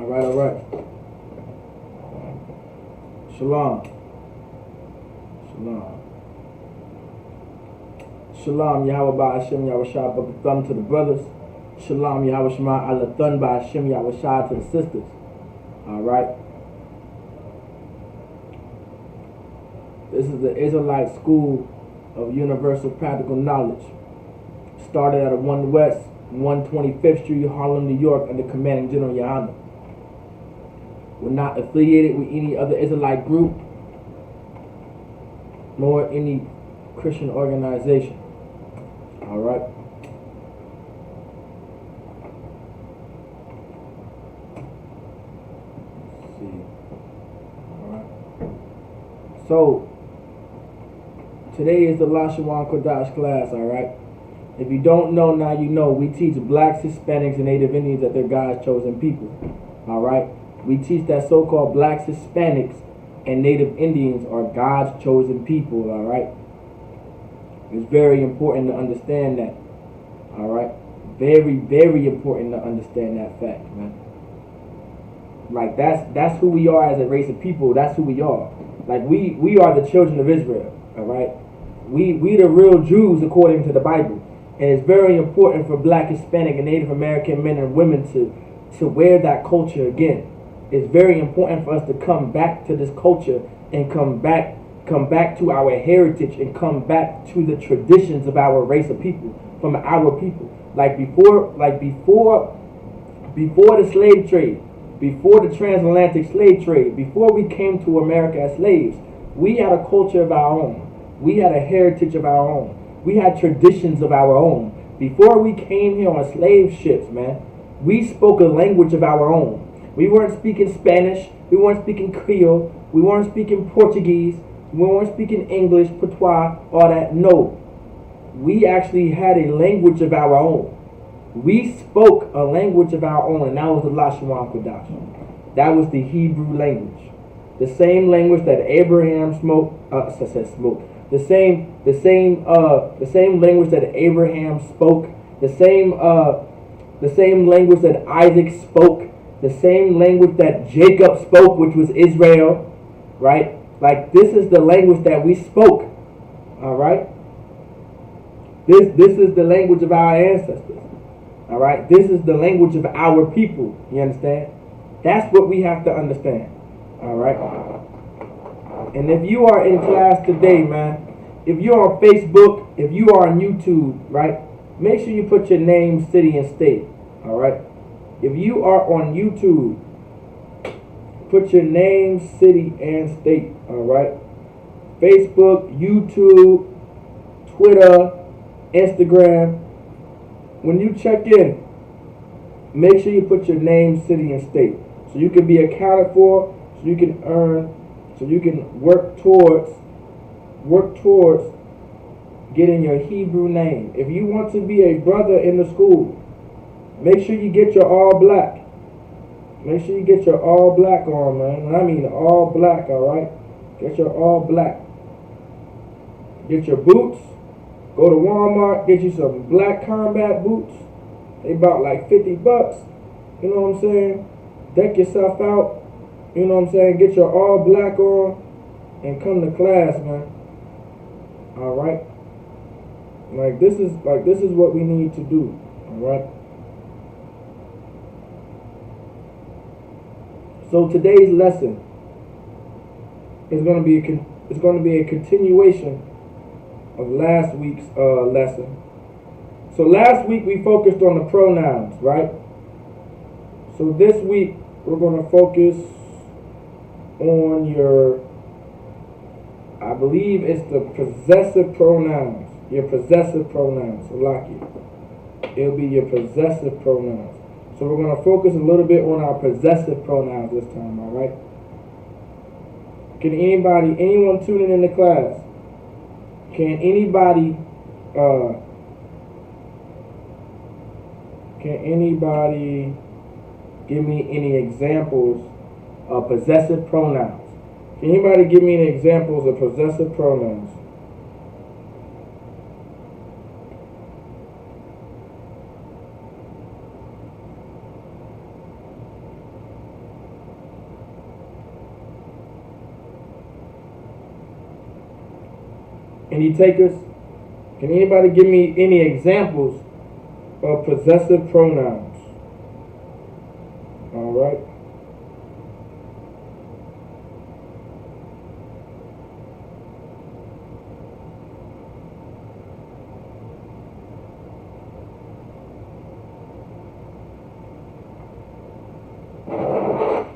All right. Shalom. Shalom. Shalom, Yahweh Ba Hashem, Yahweh Shah, but the thumb to the brothers. Shalom, Yahweh Shema, Allah Thun Ba Hashem, Yahweh Shah to the sisters. All right. This is the Israelite School of Universal Practical Knowledge. Started at 1 West, 125th Street, Harlem, New York, under Commanding General Yohana. We're not affiliated with any other Israelite group, nor any Christian organization. All right. Let's see. All right. So today is the Lashawan Qadash class. All right. If you don't know, now you know. We teach blacks, Hispanics, and Native Indians that they're God's chosen people. All right. We teach that so-called blacks, Hispanics, and Native Indians are God's chosen people. All right. It's very important to understand that. All right. Very, very important to understand that fact, man. Like that's who we are as a race of people. That's who we are. Like we are the children of Israel. All right. We the real Jews according to the Bible. And it's very important for black, Hispanic, and Native American men and women to wear that culture again. It's very important for us to come back to this culture and come back to our heritage and come back to the traditions of our race of people, from our people. Like before the slave trade, before the transatlantic slave trade, before we came to America as slaves, we had a culture of our own. We had a heritage of our own. We had traditions of our own. Before we came here on slave ships, man, we spoke a language of our own. We weren't speaking Spanish. We weren't speaking Creole. We weren't speaking Portuguese. We weren't speaking English, patois, all that. No. We actually had a language of our own. We spoke a language of our own, and that was the Lashawan Qadash. That was the Hebrew language. The same language that Abraham The same language that Abraham spoke, the same language that Isaac spoke, the same language that Jacob spoke, which was Israel, right? Like this is the language that we spoke. All right? This is the language of our ancestors. All right? This is the language of our people. You understand? That's what we have to understand. All right? And if you are in class today, man, if you're on Facebook, if you are on YouTube, right, make sure you put your name, city, and state, all right? If you are on YouTube, put your name, city, and state, all right? Facebook, YouTube, Twitter, Instagram. When you check in, make sure you put your name, city, and state, so you can be accounted for, so you can earn, so you can work towards getting your Hebrew name. If you want to be a brother in the school, make sure you get your all black. Make sure you get your all black on, man. I mean all black, all right? Get your all black. Get your boots. Go to Walmart, get you some black combat boots. They about like $50. You know what I'm saying? Deck yourself out. You know what I'm saying? Get your all black on and come to class, man. All right. Like this is what we need to do. All right. So today's lesson is going to be a continuation of last week's lesson. So last week we focused on the pronouns, right? So this week we're going to focus on your, I believe it's the possessive pronouns. Your possessive pronouns. It'll be your possessive pronouns. So we're going to focus a little bit on our possessive pronouns this time, all right? Can anyone tuning in the class? Can anybody give me any examples of possessive pronouns? Can anybody give me any examples of possessive pronouns? any takers? Can anybody give me any examples of possessive pronouns? All right.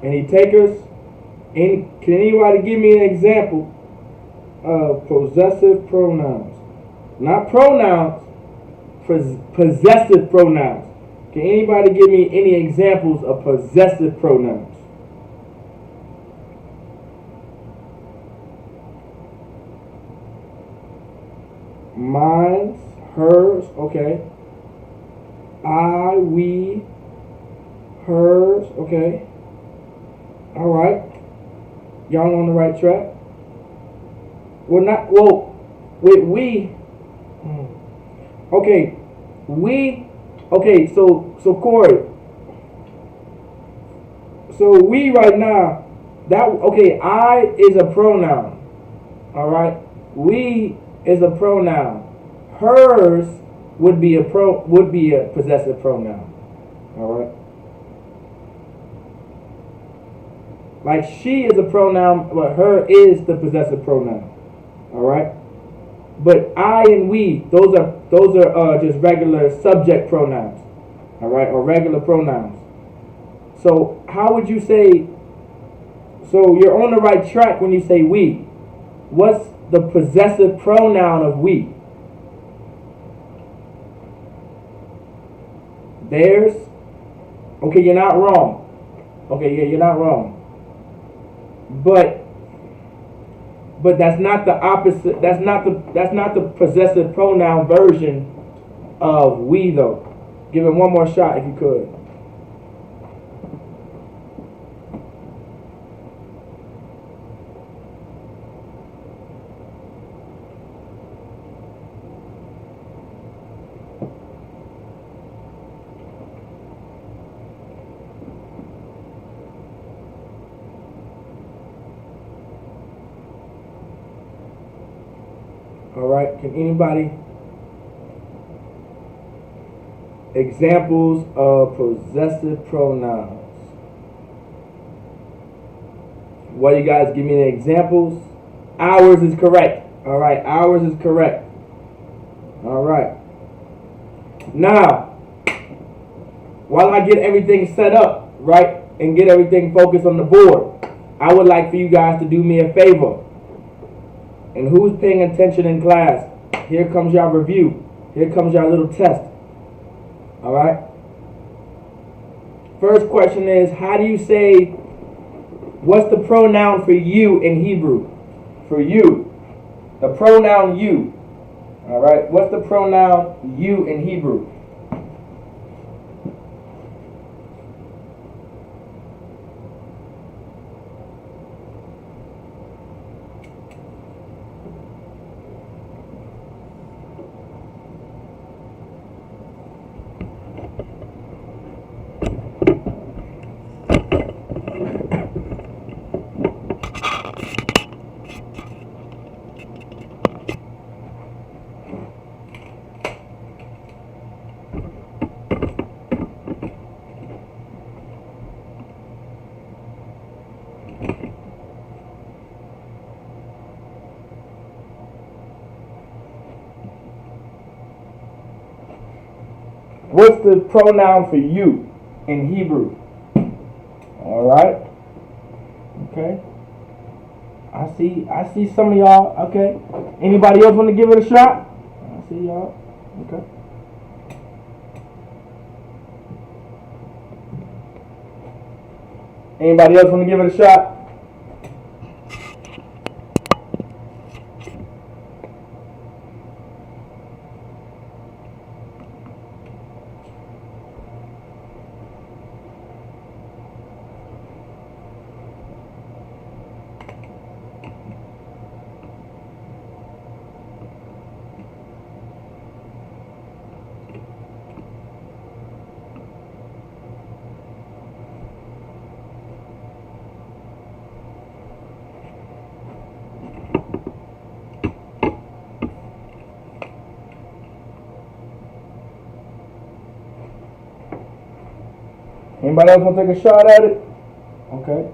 Any takers? Can anybody give me an example of possessive pronouns? Not pronouns, possessive pronouns. Can anybody give me any examples of possessive pronouns? Mine, hers, okay. I, we, hers, okay. All right. Y'all on the right track? We're not, well, with we, okay, we, okay, so Corey, so we right now, that, okay, I is a pronoun, all right? We is a pronoun. Hers would be a possessive pronoun, all right? Like she is a pronoun, but her is the possessive pronoun. All right. But I and we, those are just regular subject pronouns. All right, or regular pronouns. So how would you say? So you're on the right track when you say we. What's the possessive pronoun of we? Theirs. Okay, you're not wrong. Okay, yeah, you're not wrong. But that's not the opposite. That's not the possessive pronoun version of we though. Give it one more shot if you could. All right, can anybody? Examples of possessive pronouns. What you guys give me the examples? Ours is correct. All right, ours is correct. All right. Now, while I get everything set up, right, and get everything focused on the board, I would like for you guys to do me a favor. And who's paying attention in class? Here comes your review. Here comes your little test. All right? First question is, how do you say, what's the pronoun for you in Hebrew? For you. The pronoun you. All right? What's the pronoun you in Hebrew? What's the pronoun for you in Hebrew? All right. Okay. I see some of y'all. Okay. Anybody else want to give it a shot? I see y'all. Okay. Anybody else want to give it a shot? Anybody else want to take a shot at it? Okay.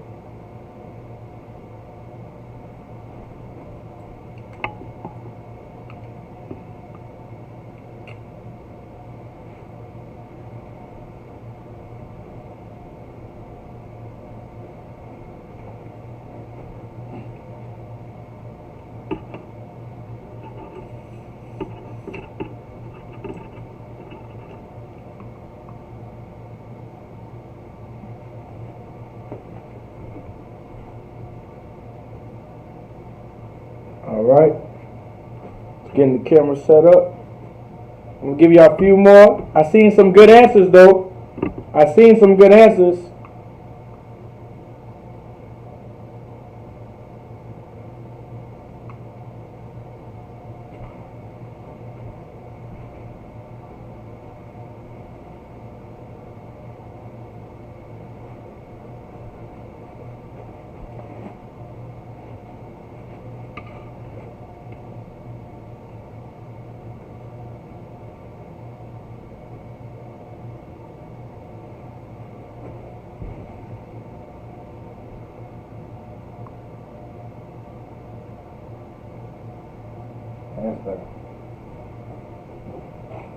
Alright, getting the camera set up. I'm going to give y'all a few more. I seen some good answers though. I seen some good answers.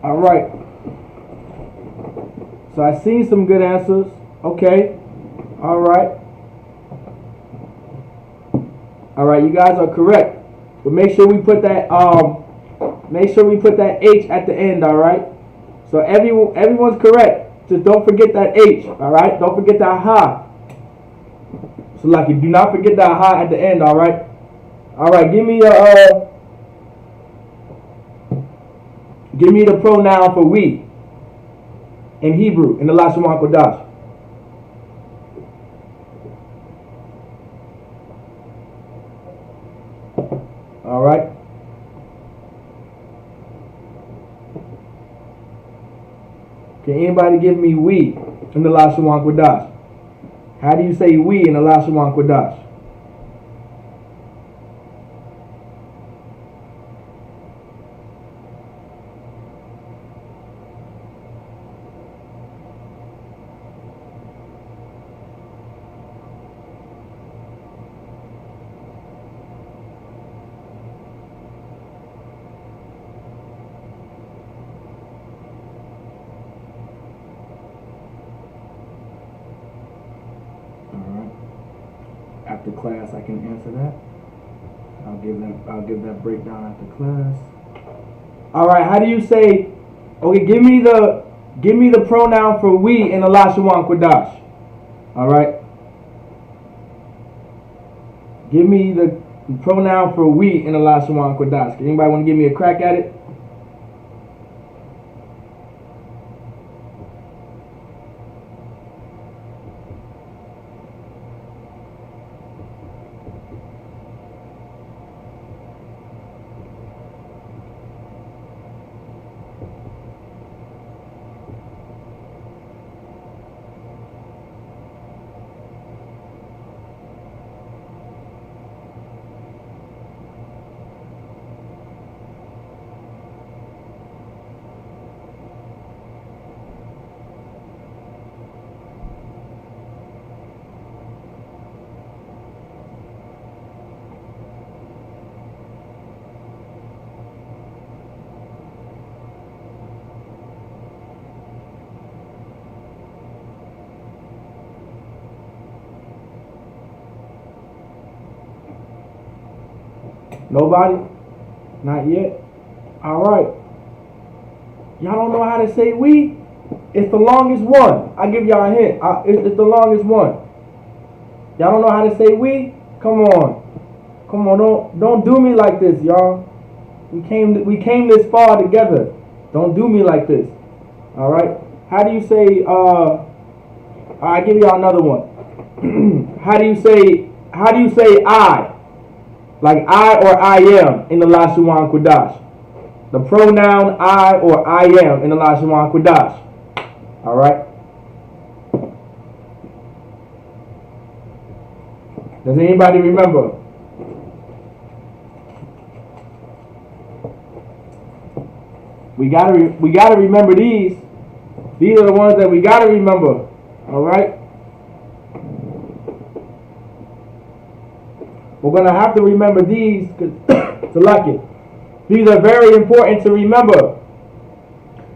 All right. So I seen some good answers. Okay. All right. All right. You guys are correct. But make sure we put that H at the end. All right. So everyone's correct. Just don't forget that H. All right. Don't forget that ha. So like you do not forget that ha at the end. All right. All right. Give me the pronoun for we in Hebrew in the Lashawan Qadash. All right. Can anybody give me we in the Lashawan Qadash? How do you say we in the Lashawan Qadash? After class, I can answer that. I'll give that breakdown after class. All right. How do you say? Okay, give me the pronoun for we in the Lashawan Qadash. All right. Give me the pronoun for we in the Lashawan Qadash. Anybody want to give me a crack at it? Nobody? Not yet? Alright. Y'all don't know how to say we? It's the longest one. I'll give y'all a hint. It's the longest one. Y'all don't know how to say we? Come on. Come on, don't do me like this, y'all. We came this far together. Don't do me like this. Alright? How do you say I'll give y'all another one. How do you say I? Like I or I am in the Lashawan Qadash. The pronoun I or I am in the Lashawan Qadash. Alright? Does anybody remember? We gotta remember these. These are the ones that we gotta remember. All right. We're gonna have to remember these to like it. These are very important to remember.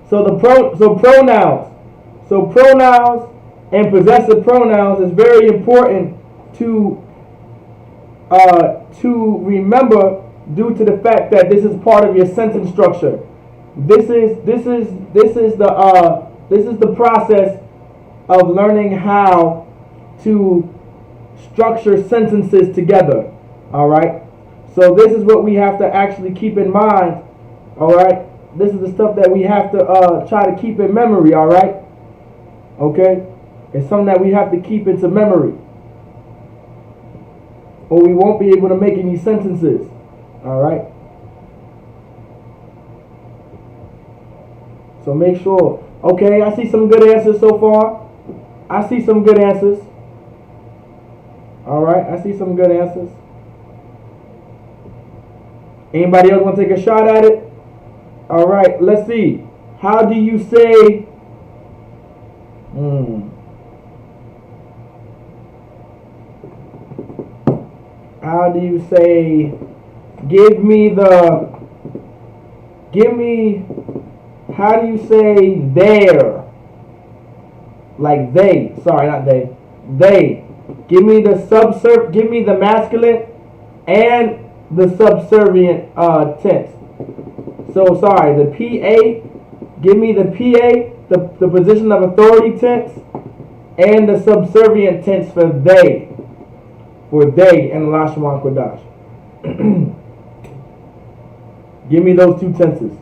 So pronouns and possessive pronouns is very important to remember due to the fact that this is part of your sentence structure. This is the process of learning how to structure sentences together. All right. So this is what we have to actually keep in mind. All right. This is the stuff that we have to try to keep in memory. All right. Okay. It's something that we have to keep into memory, or we won't be able to make any sentences. All right. So make sure. Okay, I see some good answers so far. I see some good answers. All right, I see some good answers. Anybody else want to take a shot at it? All right, let's see. How do you say? How do you say? How do you say there? Like they. Sorry, not they. They. Give me the masculine and the subservient tense. So sorry, the PA. Give me the PA, the position of authority tense, and the subservient tense for they. For they in Lashawan Qadash. Give me those two tenses.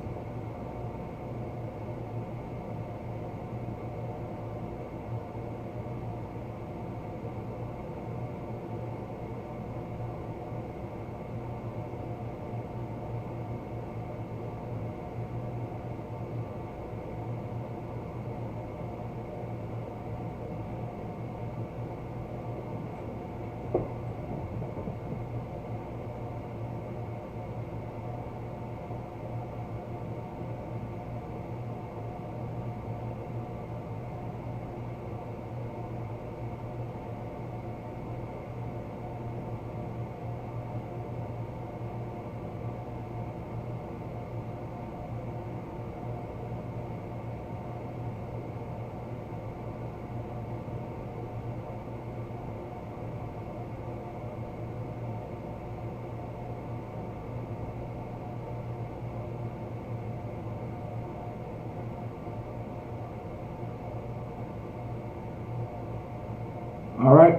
All right.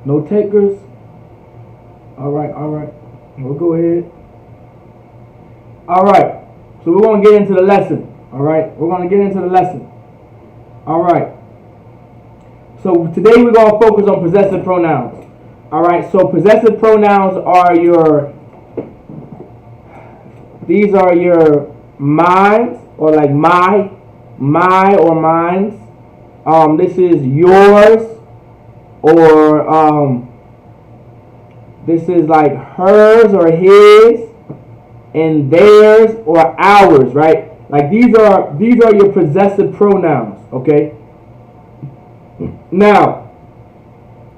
No takers. All right. We'll go ahead. All right. So we're going to get into the lesson. All right. We're going to get into the lesson. All right. So today we're going to focus on possessive pronouns. All right. So possessive pronouns are these are your minds, or like my or mine's. This is yours, or this is like hers or his, and theirs or ours, right? Like these are your possessive pronouns, okay? Now,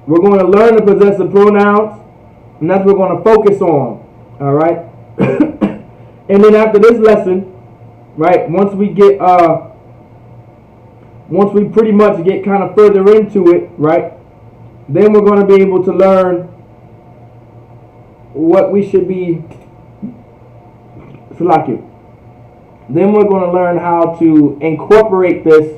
we're going to learn the possessive pronouns, and that's what we're going to focus on, all right? And then after this lesson, right, once we pretty much get kind of further into it, right, then we're going to be able to learn what we should be selecting. Then we're going to learn how to incorporate this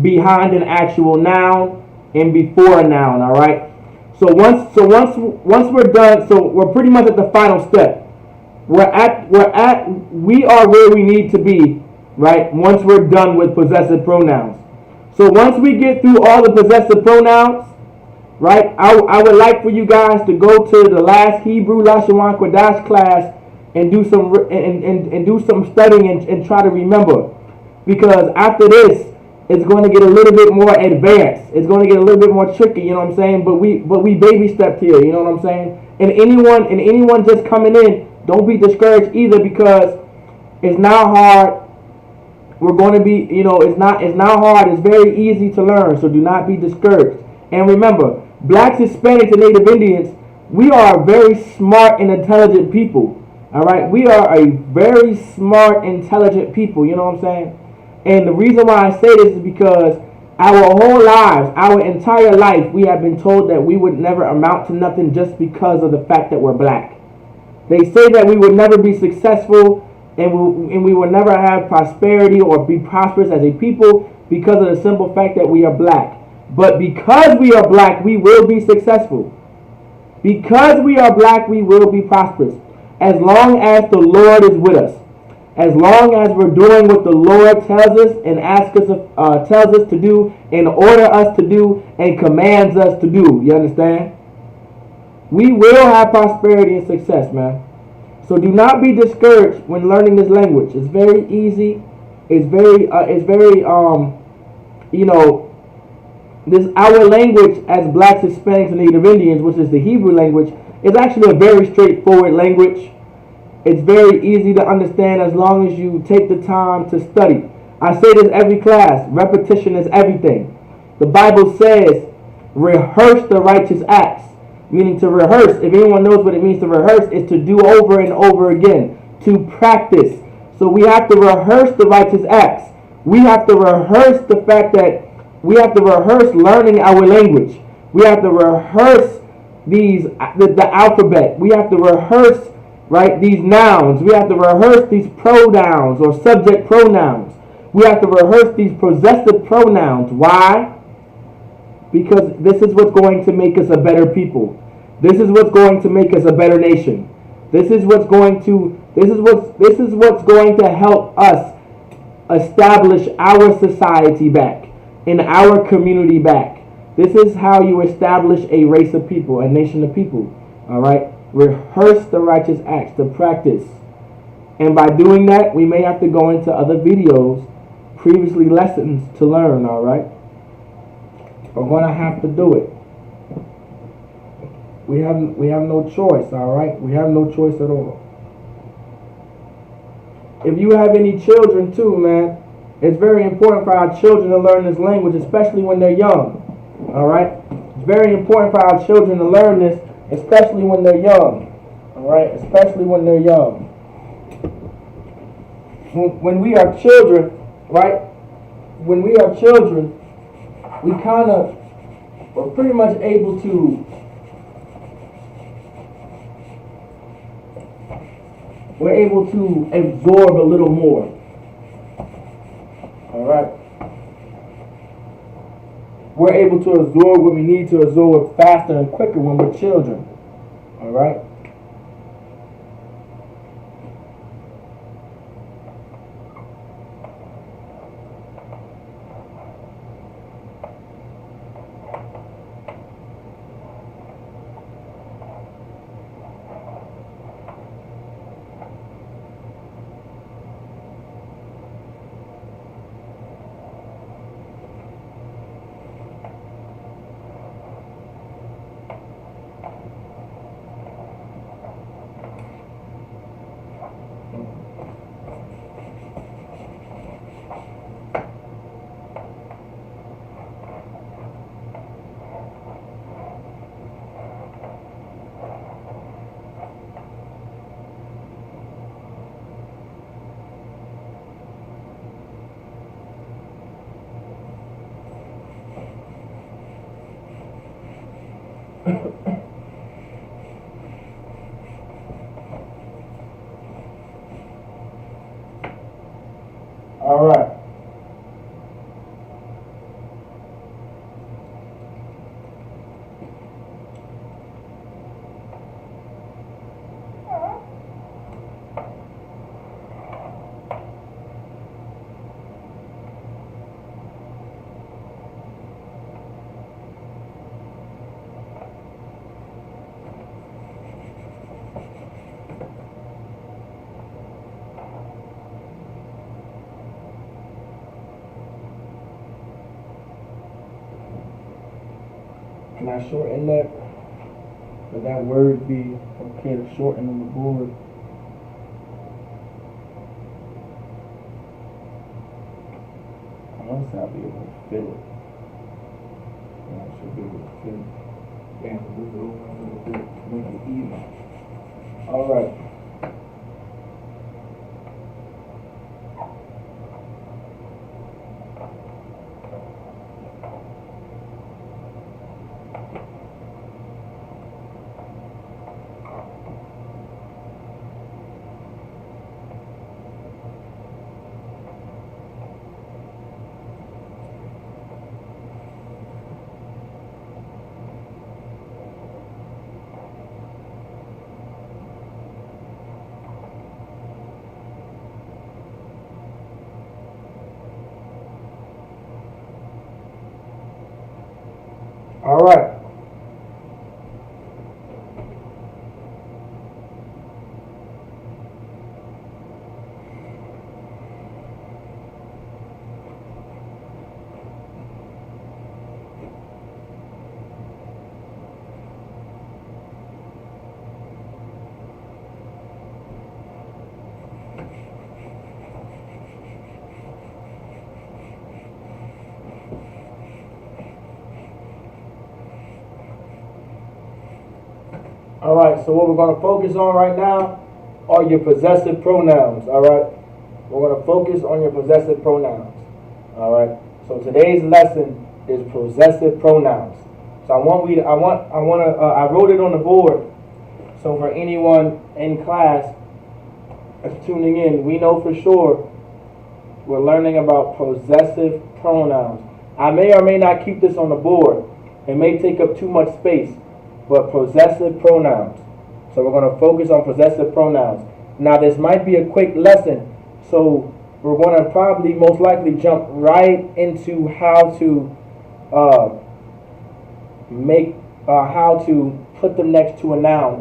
behind an actual noun and before a noun, all right? So once we're done, so we're pretty much at the final step. We are where we need to be, right, once we're done with possessive pronouns. So once we get through all the possessive pronouns, right, I would like for you guys to go to the last Hebrew Lashawan Qadash class and do some studying and try to remember, because after this it's going to get a little bit more advanced. It's going to get a little bit more tricky, you know what I'm saying? But we baby stepped here, you know what I'm saying? And anyone just coming in, don't be discouraged either, because it's not hard. we're going to be, it's not hard. It's very easy to learn. So do not be discouraged. And remember, blacks, Hispanics, and Native Indians, we are very smart and intelligent people. All right, we are a very smart, intelligent people. You know what I'm saying? And the reason why I say this is because our whole lives, our entire life, we have been told that we would never amount to nothing just because of the fact that we're black. They say that we would never be successful and we will never have prosperity or be prosperous as a people because of the simple fact that we are black. But because we are black, we will be successful. Because we are black, we will be prosperous. As long as the Lord is with us. As long as we're doing what the Lord tells us and tells us to do and order us to do and commands us to do. You understand? We will have prosperity and success, man. So do not be discouraged when learning this language. It's very easy. It's very this our language as blacks, Hispanics, and Native Indians, which is the Hebrew language, is actually a very straightforward language. It's very easy to understand as long as you take the time to study. I say this every class. Repetition is everything. The Bible says, rehearse the righteous acts. Meaning to rehearse. If anyone knows what it means to rehearse, is to do over and over again. To practice. So we have to rehearse the righteous acts. We have to rehearse the fact that we have to rehearse learning our language. We have to rehearse the alphabet. We have to rehearse these nouns. We have to rehearse these pronouns or subject pronouns. We have to rehearse these possessive pronouns. Why? Because this is what's going to make us a better people. This is what's going to make us a better nation. This is what's going to help us establish our society back and our community back. This is how you establish a race of people, a nation of people. All right? Rehearse the righteous acts, to practice. And by doing that, we may have to go into other videos, previously lessons to learn, all right? We're going to have to do it. We have no choice, all right? We have no choice at all. If you have any children too, man, it's very important for our children to learn this language, especially when they're young, all right? It's very important for our children to learn this, especially when they're young, all right? Especially when they're young. When we are children, right? When we are children, we're pretty much able to, absorb a little more, all right? We're able to absorb what we need to absorb faster and quicker when we're children. All right? All right. Can I shorten that? Would that word be okay to shorten on the board? else I'll be able to fit it. I should be able to fit it. Damn, move it over a little bit to make it even. All right. All right. All right, so what we're going to focus on right now are your possessive pronouns, all right? We're going to focus on your possessive pronouns, all right? So today's lesson is possessive pronouns. So I wrote it on the board. So for anyone in class that's tuning in, we know for sure we're learning about possessive pronouns. I may or may not keep this on the board. It may take up too much space. But possessive pronouns. So we're going to focus on possessive pronouns. Now this might be a quick lesson, so we're going to probably most likely jump right into how to how to put them next to a noun,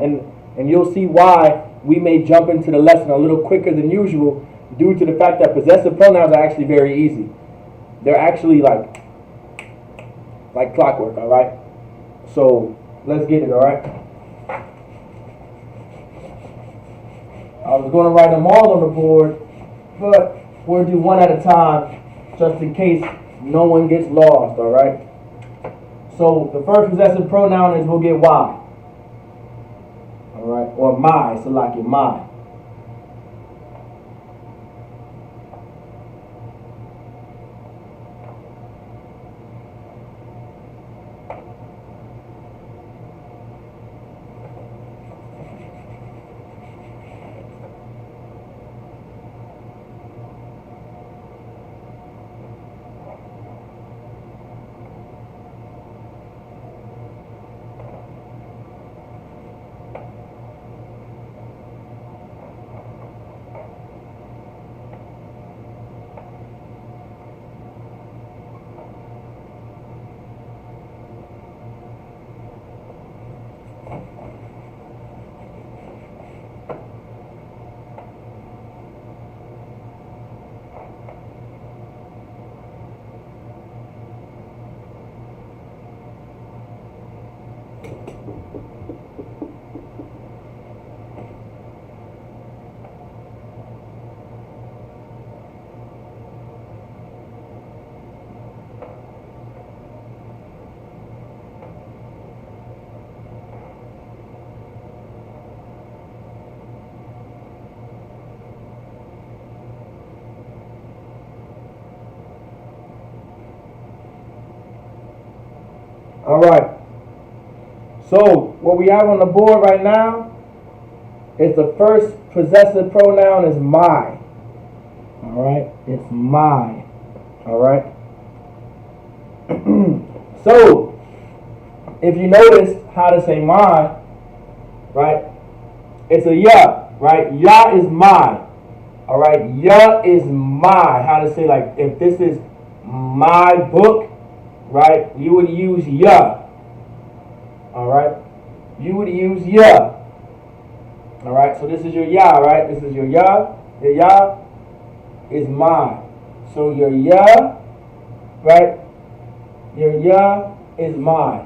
and you'll see why we may jump into the lesson a little quicker than usual due to the fact that possessive pronouns are actually very easy. They're actually like clockwork, all right? So let's get it, all right? I was going to write them all on the board, but we'll do one at a time just in case no one gets lost, all right? So the first possessive pronoun is we'll get Y, all right? Or my, so like your my. All right. So what we have on the board right now is the first possessive pronoun is my. All right. It's my. All right. So if you notice how to say my, right? It's a ya, right? Ya is my. All right. Ya is my. How to say, like, if this is my book, right, you would use ya. All right, you would use ya. All right, so this is your ya, right? This is your ya. Your ya is my. So your ya, right? Your ya is my.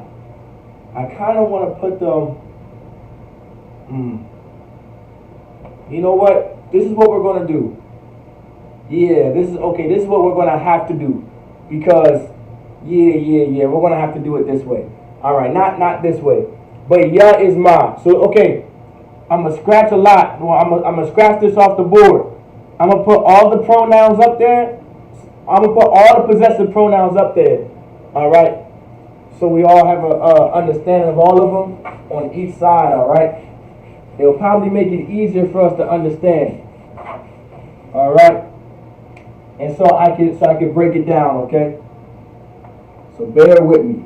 I kind of want to put them. You know what? This is what we're going to do. Yeah, this is okay. This is what we're going to have to do. because yeah, we're gonna have to do it this way. All right, not this way, but ya is ma. So okay, I'm gonna scratch a lot. Well, I'm gonna scratch this off the board. I'm gonna put all the pronouns up there. I'm gonna put all the possessive pronouns up there. All right. So we all have a understanding of all of them on each side. All right. It'll probably make it easier for us to understand. All right. And so I can break it down. Okay. So bear with me.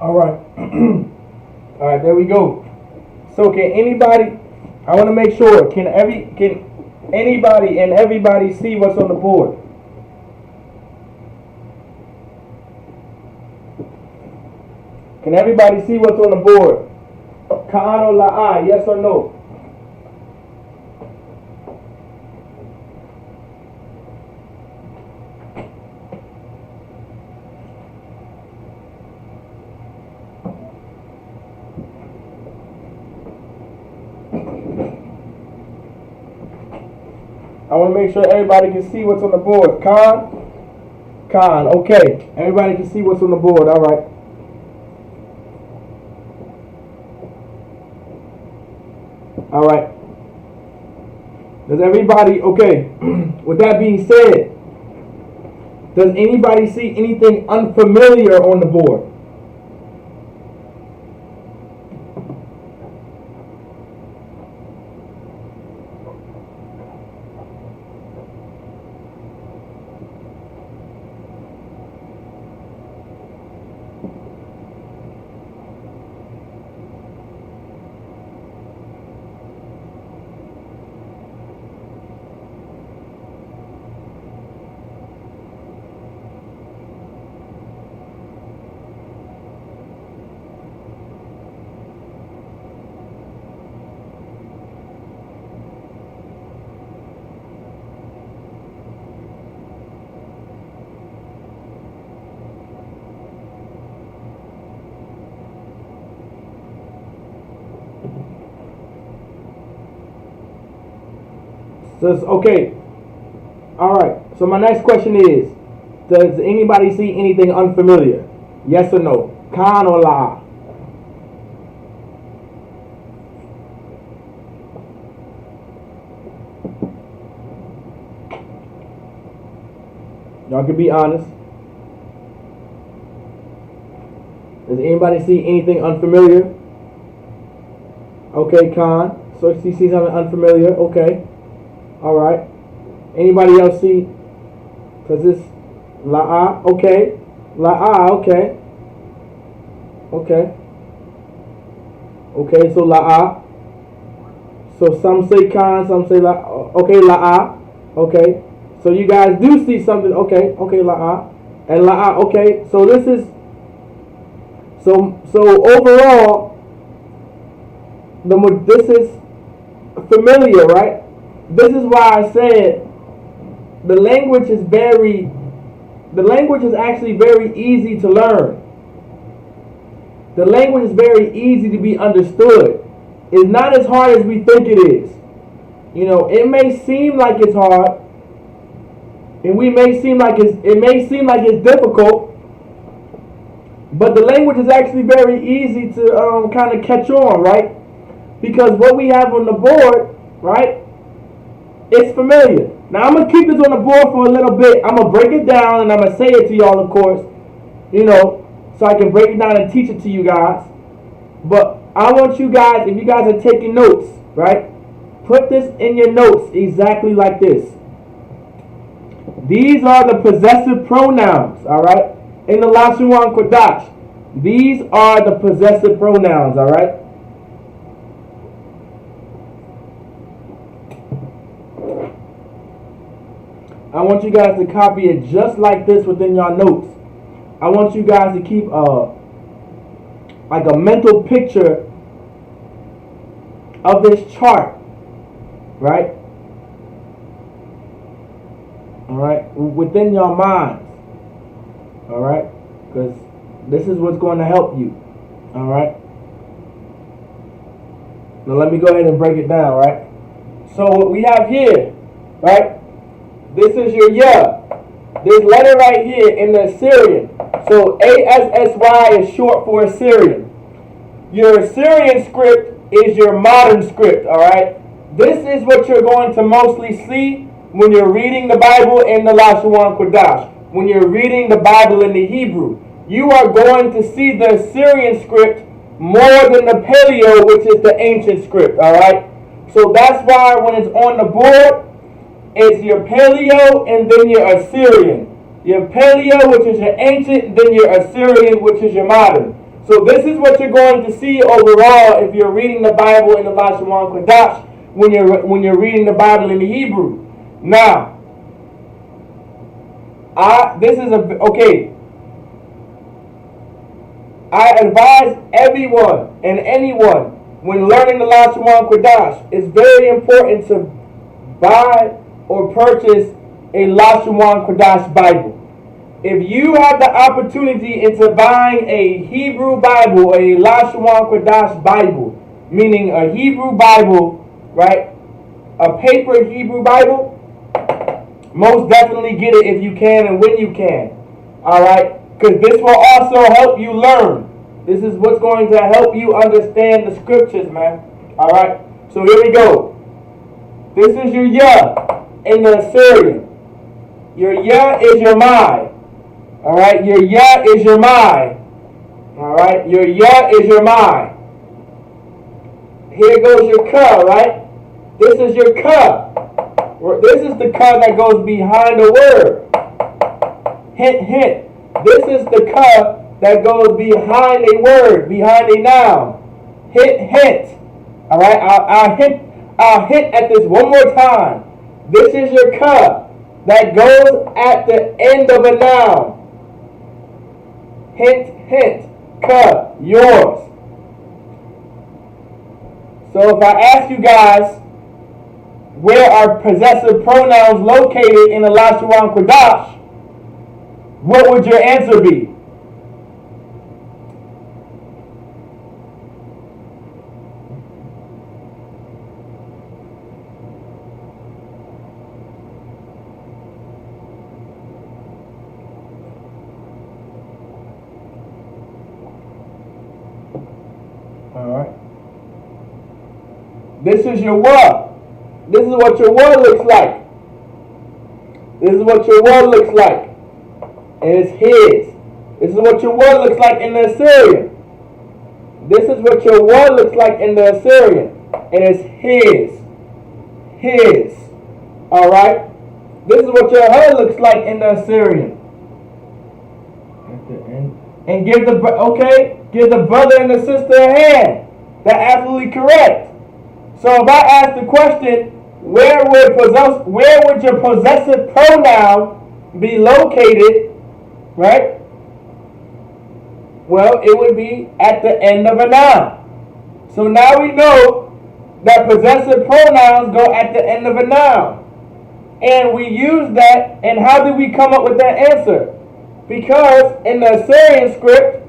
All right. All right, there we go. So can anybody, I want to make sure, can anybody and everybody see what's on the board? Can everybody see what's on the board? Ka'an or la'ai, yes or no? I want to make sure everybody can see what's on the board. Khan, okay. Everybody can see what's on the board, all right. All right. Does everybody, okay. With that being said, does anybody see anything unfamiliar on the board? Okay. All right. So my next question is, does anybody see anything unfamiliar? Yes or no? Khan or la? Y'all can be honest. Does anybody see anything unfamiliar? Okay, Khan. So you see something unfamiliar? Okay. All right. Anybody else see? Because this la'a. Okay. La'a. Okay. Okay. Okay. So la'a. So some say Khan, some say la. Okay, la'a. Okay. So you guys do see something. Okay. Okay, la'a. And la'a. Okay. So this is. So overall, this is familiar, right? This is why I said the language is actually very easy to learn. The language is very easy to be understood. It's not as hard as we think it is. You know, it may seem like it's hard, and it may seem like it's difficult. But the language is actually very easy to kind of catch on, right? Because what we have on the board, right, it's familiar. Now, I'm going to keep this on the board for a little bit. I'm going to break it down, and I'm going to say it to y'all, of course, you know, so I can break it down and teach it to you guys. But I want you guys, if you guys are taking notes, right, put this in your notes exactly like this. These are the possessive pronouns, all right? In the Lashawan Qadash, these are the possessive pronouns, all right? I want you guys to copy it just like this within your notes. I want you guys to keep like a mental picture of this chart, right? All right, within your minds. All right, because this is what's going to help you. All right. Now let me go ahead and break it down. Right. So what we have here, right? This is your yeah. This letter right here in the Assyrian. So ASSY is short for Assyrian. Your Assyrian script is your modern script. All right. This is what you're going to mostly see when you're reading the Bible in the Lashawan Qadash. When you're reading the Bible in the Hebrew, you are going to see the Assyrian script more than the Paleo, which is the ancient script, all right? So that's why when it's on the board, it's your Paleo and then your Assyrian. Your Paleo, which is your ancient, then your Assyrian, which is your modern. So this is what you're going to see overall if you're reading the Bible in the Lashawan Qadash when you're reading the Bible in the Hebrew. Now, I advise everyone and anyone when learning the Lashawan Qadash, it's very important to buy or purchase a Lashawan Qadash Bible. If you have the opportunity into buying a Hebrew Bible, a Lashawan Qadash Bible, meaning a Hebrew Bible, right? A paper Hebrew Bible, most definitely get it if you can and when you can. Alright? Because this will also help you learn. This is what's going to help you understand the scriptures, man. Alright? So here we go. This is your Yah in the Assyrian. Your Yah is your my. Alright? Your Yah is your my. Alright? Your Yah is your my. Here goes your Ka, right? This is your Ka. This is the Ka that goes behind the word. Hint, hint. This is the Ka that goes behind a word, behind a noun. Hint, hint. All right, I'll hint at this one more time. This is your Ka that goes at the end of a noun. Hint, hint. Ka, yours. So if I ask you guys, where are possessive pronouns located in the Lashawan Qadash, what would your answer be? Alright. This is your word. This is what your word looks like. This is what your word looks like. And it's his. This is what your word looks like in the Assyrian. This is what your word looks like in the Assyrian. And it's his. His. Alright? This is what your her looks like in the Assyrian. And give the brother and the sister a hand. That's absolutely correct. So if I ask the question, where would your possessive pronoun be located, right? Well, it would be at the end of a noun. So now we know that possessive pronouns go at the end of a noun. And we use that, and how did we come up with that answer? Because in the Assyrian script,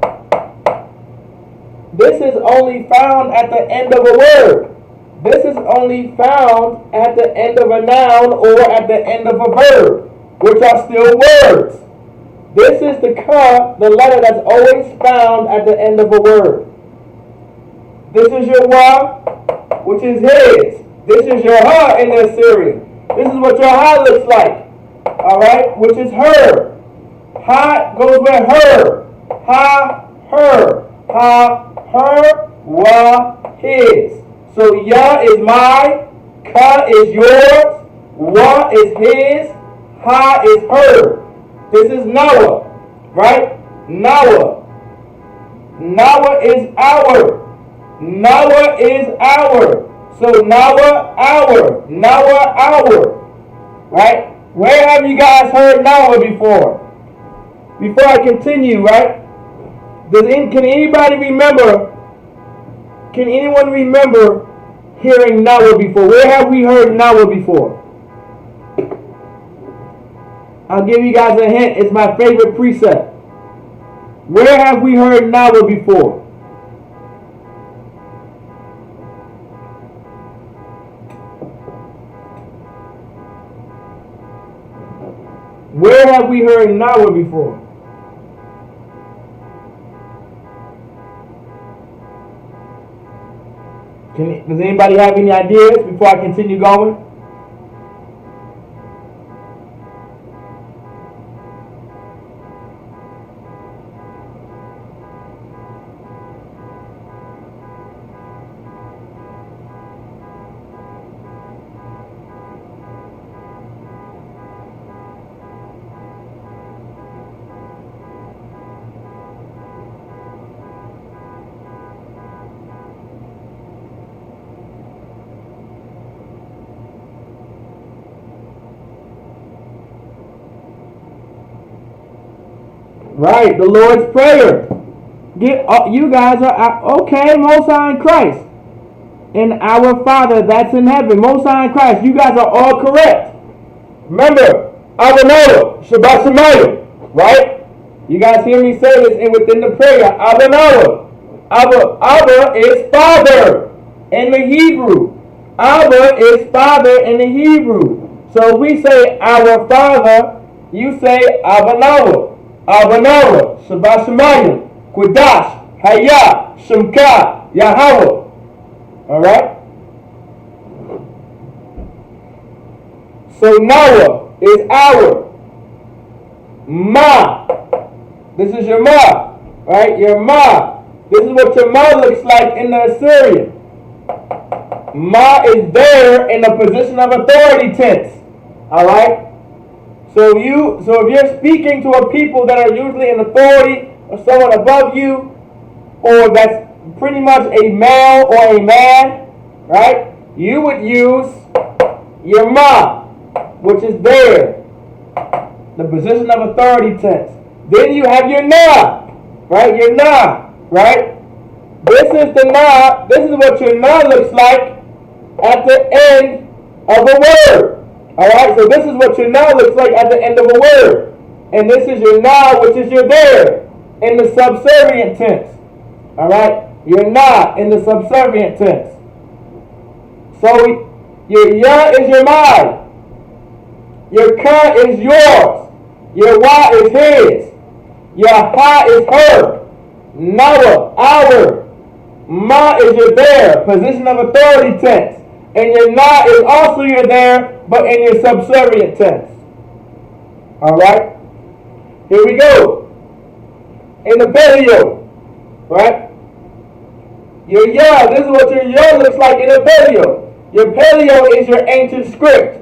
this is only found at the end of a word. This is only found at the end of a noun or at the end of a verb, which are still words. This is the ka, the letter that's always found at the end of a word. This is your wa, which is his. This is your ha in the Assyrian. This is what your ha looks like. Alright, which is her. Ha goes with her. Ha, her. Ha, her, wa, his. So ya is my, ka is yours, wa is his, ha is her. This is Nawa, right? Nawa. Nawa is our. Nawa is our. So Nawa, our. Nawa, our. Right? Where have you guys heard Nawa before? Before I continue, right? Can anybody remember? Can anyone remember hearing Nawa before? Where have we heard Nawa before? I'll give you guys a hint. It's my favorite precept. Where have we heard Nawa before? Where have we heard Nawa before? Does anybody have any ideas before I continue going? Right, the Lord's Prayer. You guys are, okay, Most High in Christ. And our Father that's in heaven, Most High in Christ. You guys are all correct. Remember, Abba Shabbat Shemayim, right? You guys hear me say this within the prayer. Abba Abba is Father in the Hebrew. Abba is Father in the Hebrew. So if we say our Father, you say Abba Abanawa, Shabbat Shemayim, Qadash, Hayah, Shemka, Yahweh. Alright? So Noah is our. Ma. This is your ma. Right? Your ma. This is what your ma looks like in the Assyrian. Ma is there in the position of authority tense. Alright? So if you're speaking to a people that are usually in authority or someone above you, or that's pretty much a male or a man, right? You would use your ma, which is there, the position of authority tense. Then you have your na, right? Your na, right? This is the na. This is what your na looks like at the end of a word. Alright, so this is what your na looks like at the end of a word. And this is your na, which is your there, in the subservient tense. Alright, your na in the subservient tense. So your ya is your my. Your ka is yours. Your wa is his. Your ha is her. Nawa, our. Ma is your there, position of authority tense. And your na is also your there, but in your subservient tense. Alright? Here we go. in the paleo, right? Your ya, this is what your ya looks like in the paleo. Your paleo is your ancient script.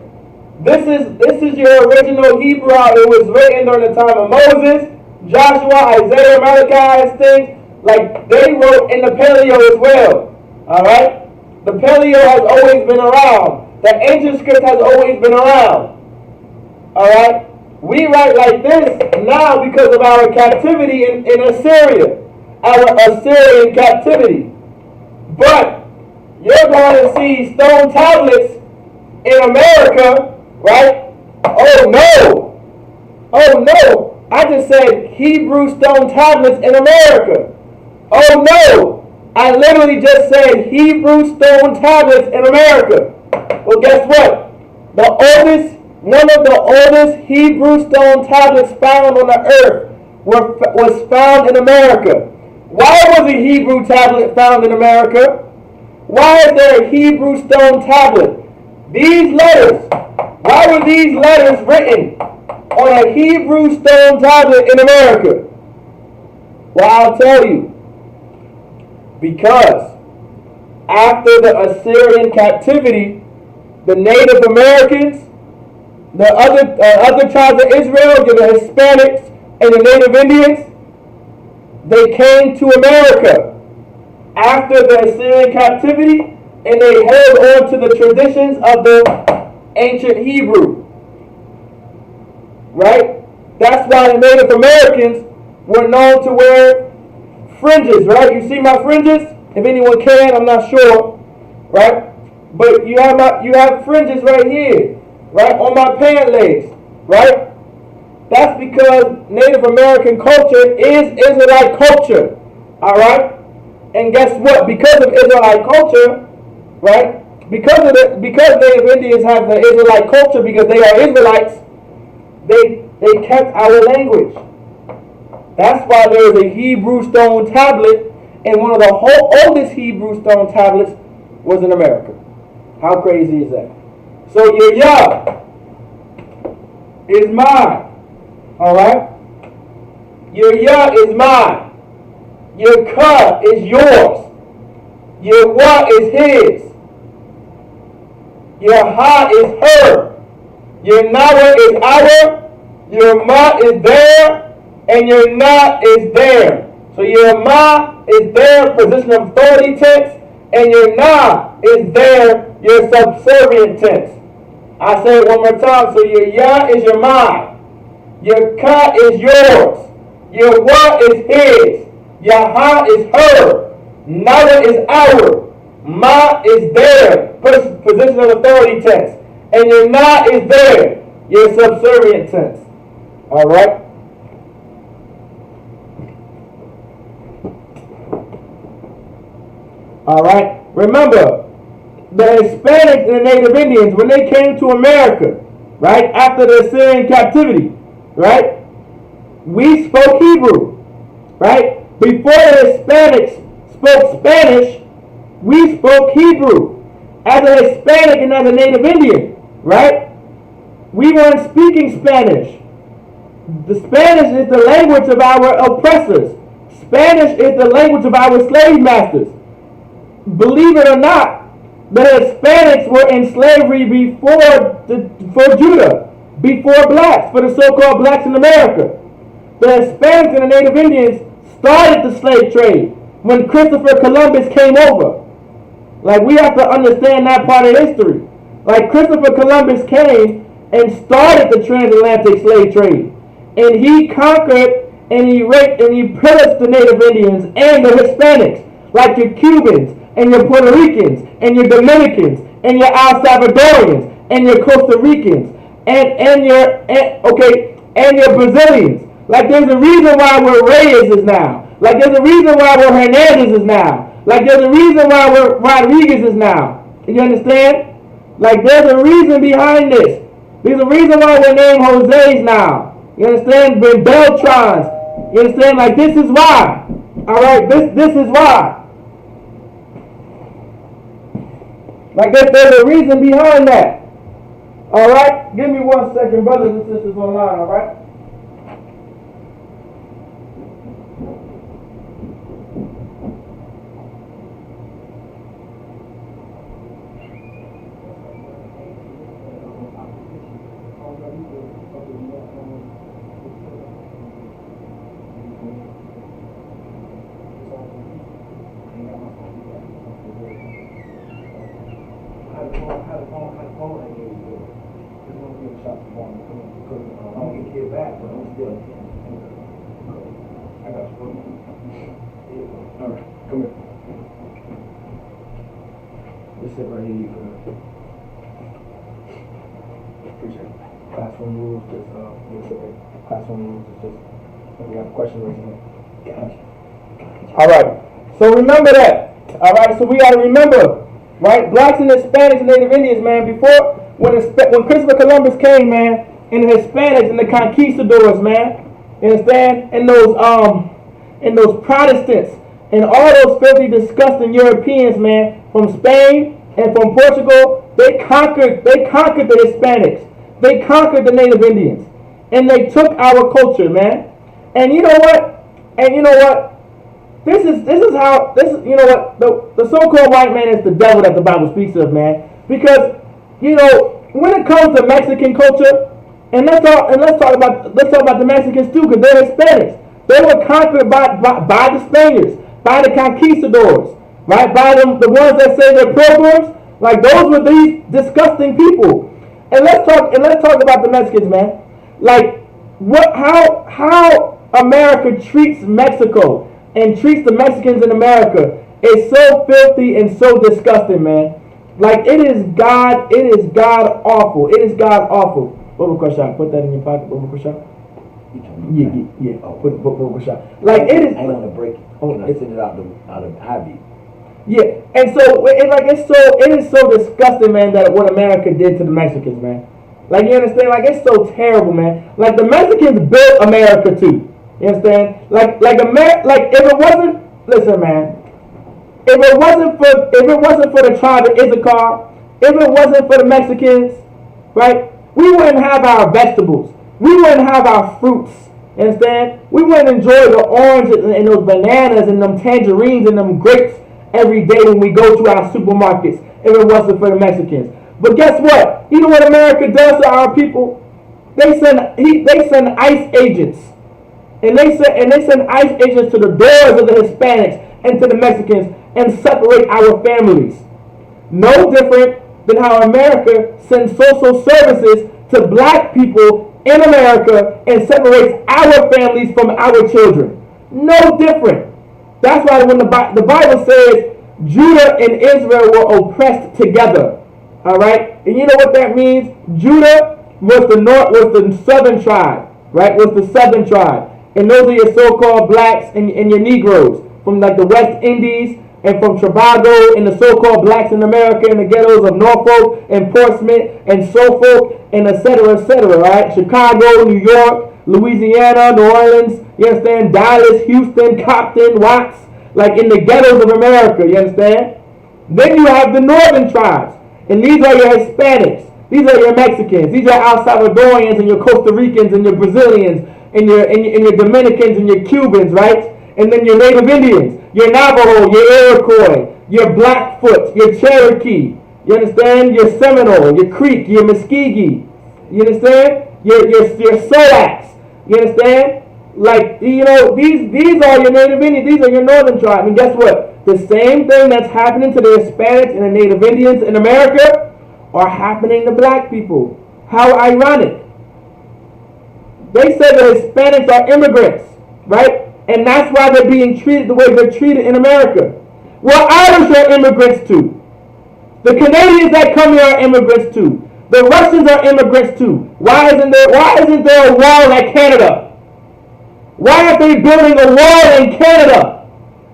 This is your original Hebrew, how it was written during the time of Moses, Joshua, Isaiah, Malachi, things. Like, they wrote in the paleo as well. Alright? The paleo has always been around. The ancient script has always been around. Alright? We write like this now because of our captivity in Assyria. Our Assyrian captivity. But you're going to see stone tablets in America, right? Oh no! Oh no! I just said Hebrew stone tablets in America. Oh no! I literally just said Hebrew stone tablets in America. Well, guess what? One of the oldest Hebrew stone tablets found on the earth was found in America. Why was a Hebrew tablet found in America? Why is there a Hebrew stone tablet? These letters, why were these letters written on a Hebrew stone tablet in America? Well, I'll tell you. Because after the Assyrian captivity, the Native Americans, the other tribes of Israel, the Hispanics and the Native Indians, they came to America after the Assyrian captivity, and they held on to the traditions of the ancient Hebrew. Right? That's why the Native Americans were known to wear fringes, right? You see my fringes? If anyone can, I'm not sure. Right? But you have fringes right here, right? On my pant legs, right? That's because Native American culture is Israelite culture. Alright? And guess what? Because of Israelite culture, right? Because Native Indians have the Israelite culture, because they are Israelites, they kept our language. That's why there is a Hebrew stone tablet, and one of the oldest Hebrew stone tablets was in America. How crazy is that? So your Yah is mine. Alright? Your Yah is mine. Your Ka is yours. Your Wa is his. Your Ha is her. Your Nawa is our. Your Ma is there. And your Na is there. So your Ma is there, position of authority tense. And your Na is there, your subservient tense. I say it one more time. So your Ya is your mine. Your Ka is yours. Your Wa is his. Yaha is her. Nada is our. Ma is there. Position of authority tense. And your Na is there. Your subservient tense. Alright? Alright? Remember, the Hispanics and the Native Indians, when they came to America, right, after the Assyrian captivity, right, we spoke Hebrew, right? Before the Hispanics spoke Spanish, we spoke Hebrew. As a Hispanic and as a Native Indian, right? We weren't speaking Spanish. The Spanish is the language of our oppressors. Spanish is the language of our slave masters. Believe it or not, the Hispanics were in slavery before Judah, before blacks, for the so-called blacks in America. The Hispanics and the Native Indians started the slave trade when Christopher Columbus came over. Like, we have to understand that part of history. Like, Christopher Columbus came and started the transatlantic slave trade. And he conquered and he raped and he pillaged the Native Indians and the Hispanics, like your Cubans and your Puerto Ricans and your Dominicans and your El Salvadorians and your Costa Ricans and your Brazilians. Like, there's a reason why we're Reyes now. Like, there's a reason why we're Hernandez now. Like, there's a reason why we're Rodriguez now. You understand? Like, there's a reason behind this. There's a reason why we're named Jose's now. You understand? We're Beltrons. You understand? Like, this is why. Alright? This is why. Like, there's a reason behind that. Alright? Give me 1 second, brothers and sisters online, alright? Alright, come here. Just sit right here, you can. Appreciate it. Classroom rules, classroom rules is just, if you have a question, raise your hand. Alright, so remember that. Alright, so we gotta remember, right? Blacks and Hispanics and Native Indians, man, before, when Christopher Columbus came, man, and the Hispanics and the conquistadors, man, you understand? And those Protestants and all those filthy, disgusting Europeans, man, from Spain and from Portugal, they conquered the Hispanics. They conquered the Native Indians. And they took our culture, man. And you know what? This is how the so-called white man is the devil that the Bible speaks of, man. Because, when it comes to Mexican culture, and let's talk about the Mexicans too, because they're Hispanics. They were conquered by the Spaniards, by the conquistadors, right? By the ones that say they're pilgrims. Like, those were these disgusting people. And let's talk about the Mexicans, man. Like, how America treats Mexico and treats the Mexicans in America is so filthy and so disgusting, man. Like, it is God awful. It is God awful. Put that in your pocket, Yeah. Oh, put shot. Like, it is. I want to break it. Oh, I send it out of Ivy. Yeah, and so it is so disgusting, man, that what America did to the Mexicans, man. Like, you understand? Like, it's so terrible, man. Like, the Mexicans built America too. You understand? Like if it wasn't, listen, man. If it wasn't for the tribe of Isupk, if it wasn't for the Mexicans, right? We wouldn't have our vegetables. We wouldn't have our fruits. You understand? We wouldn't enjoy the oranges and those bananas and them tangerines and them grapes every day when we go to our supermarkets if it wasn't for the Mexicans. But guess what? You know what America does to our people? They send ICE agents. And they send ICE agents to the doors of the Hispanics and to the Mexicans and separate our families. No different than how America sends social services to black people in America and separates our families from our children. No different. That's why when the Bible says Judah and Israel were oppressed together. Alright? And you know what that means? Judah was the southern tribe. Right? Was the southern tribe. And those are your so-called blacks and your Negroes from like the West Indies and from Tobago and the so-called blacks in America in the ghettos of Norfolk and Portsmouth and Suffolk and etc. Right? Chicago, New York, Louisiana, New Orleans, you understand? Dallas, Houston, Compton, Watts, like in the ghettos of America, you understand? Then you have the northern tribes, and these are your Hispanics, these are your Mexicans, these are El Salvadorians and your Costa Ricans and your Brazilians and your Dominicans and your Cubans, right? And then your Native Indians, your Navajo, your Iroquois, your Blackfoot, your Cherokee, you understand? Your Seminole, your Creek, your Muskegee, you understand? Your Soax, you understand? Like, these are your Native Indians, these are your northern tribes. And guess what? The same thing that's happening to the Hispanics and the Native Indians in America are happening to black people. How ironic. They say the Hispanics are immigrants, right? And that's why they're being treated the way they're treated in America. Well, Irish are immigrants too. The Canadians that come here are immigrants too. The Russians are immigrants too. Why isn't there a wall at Canada? Why aren't they building a wall in Canada,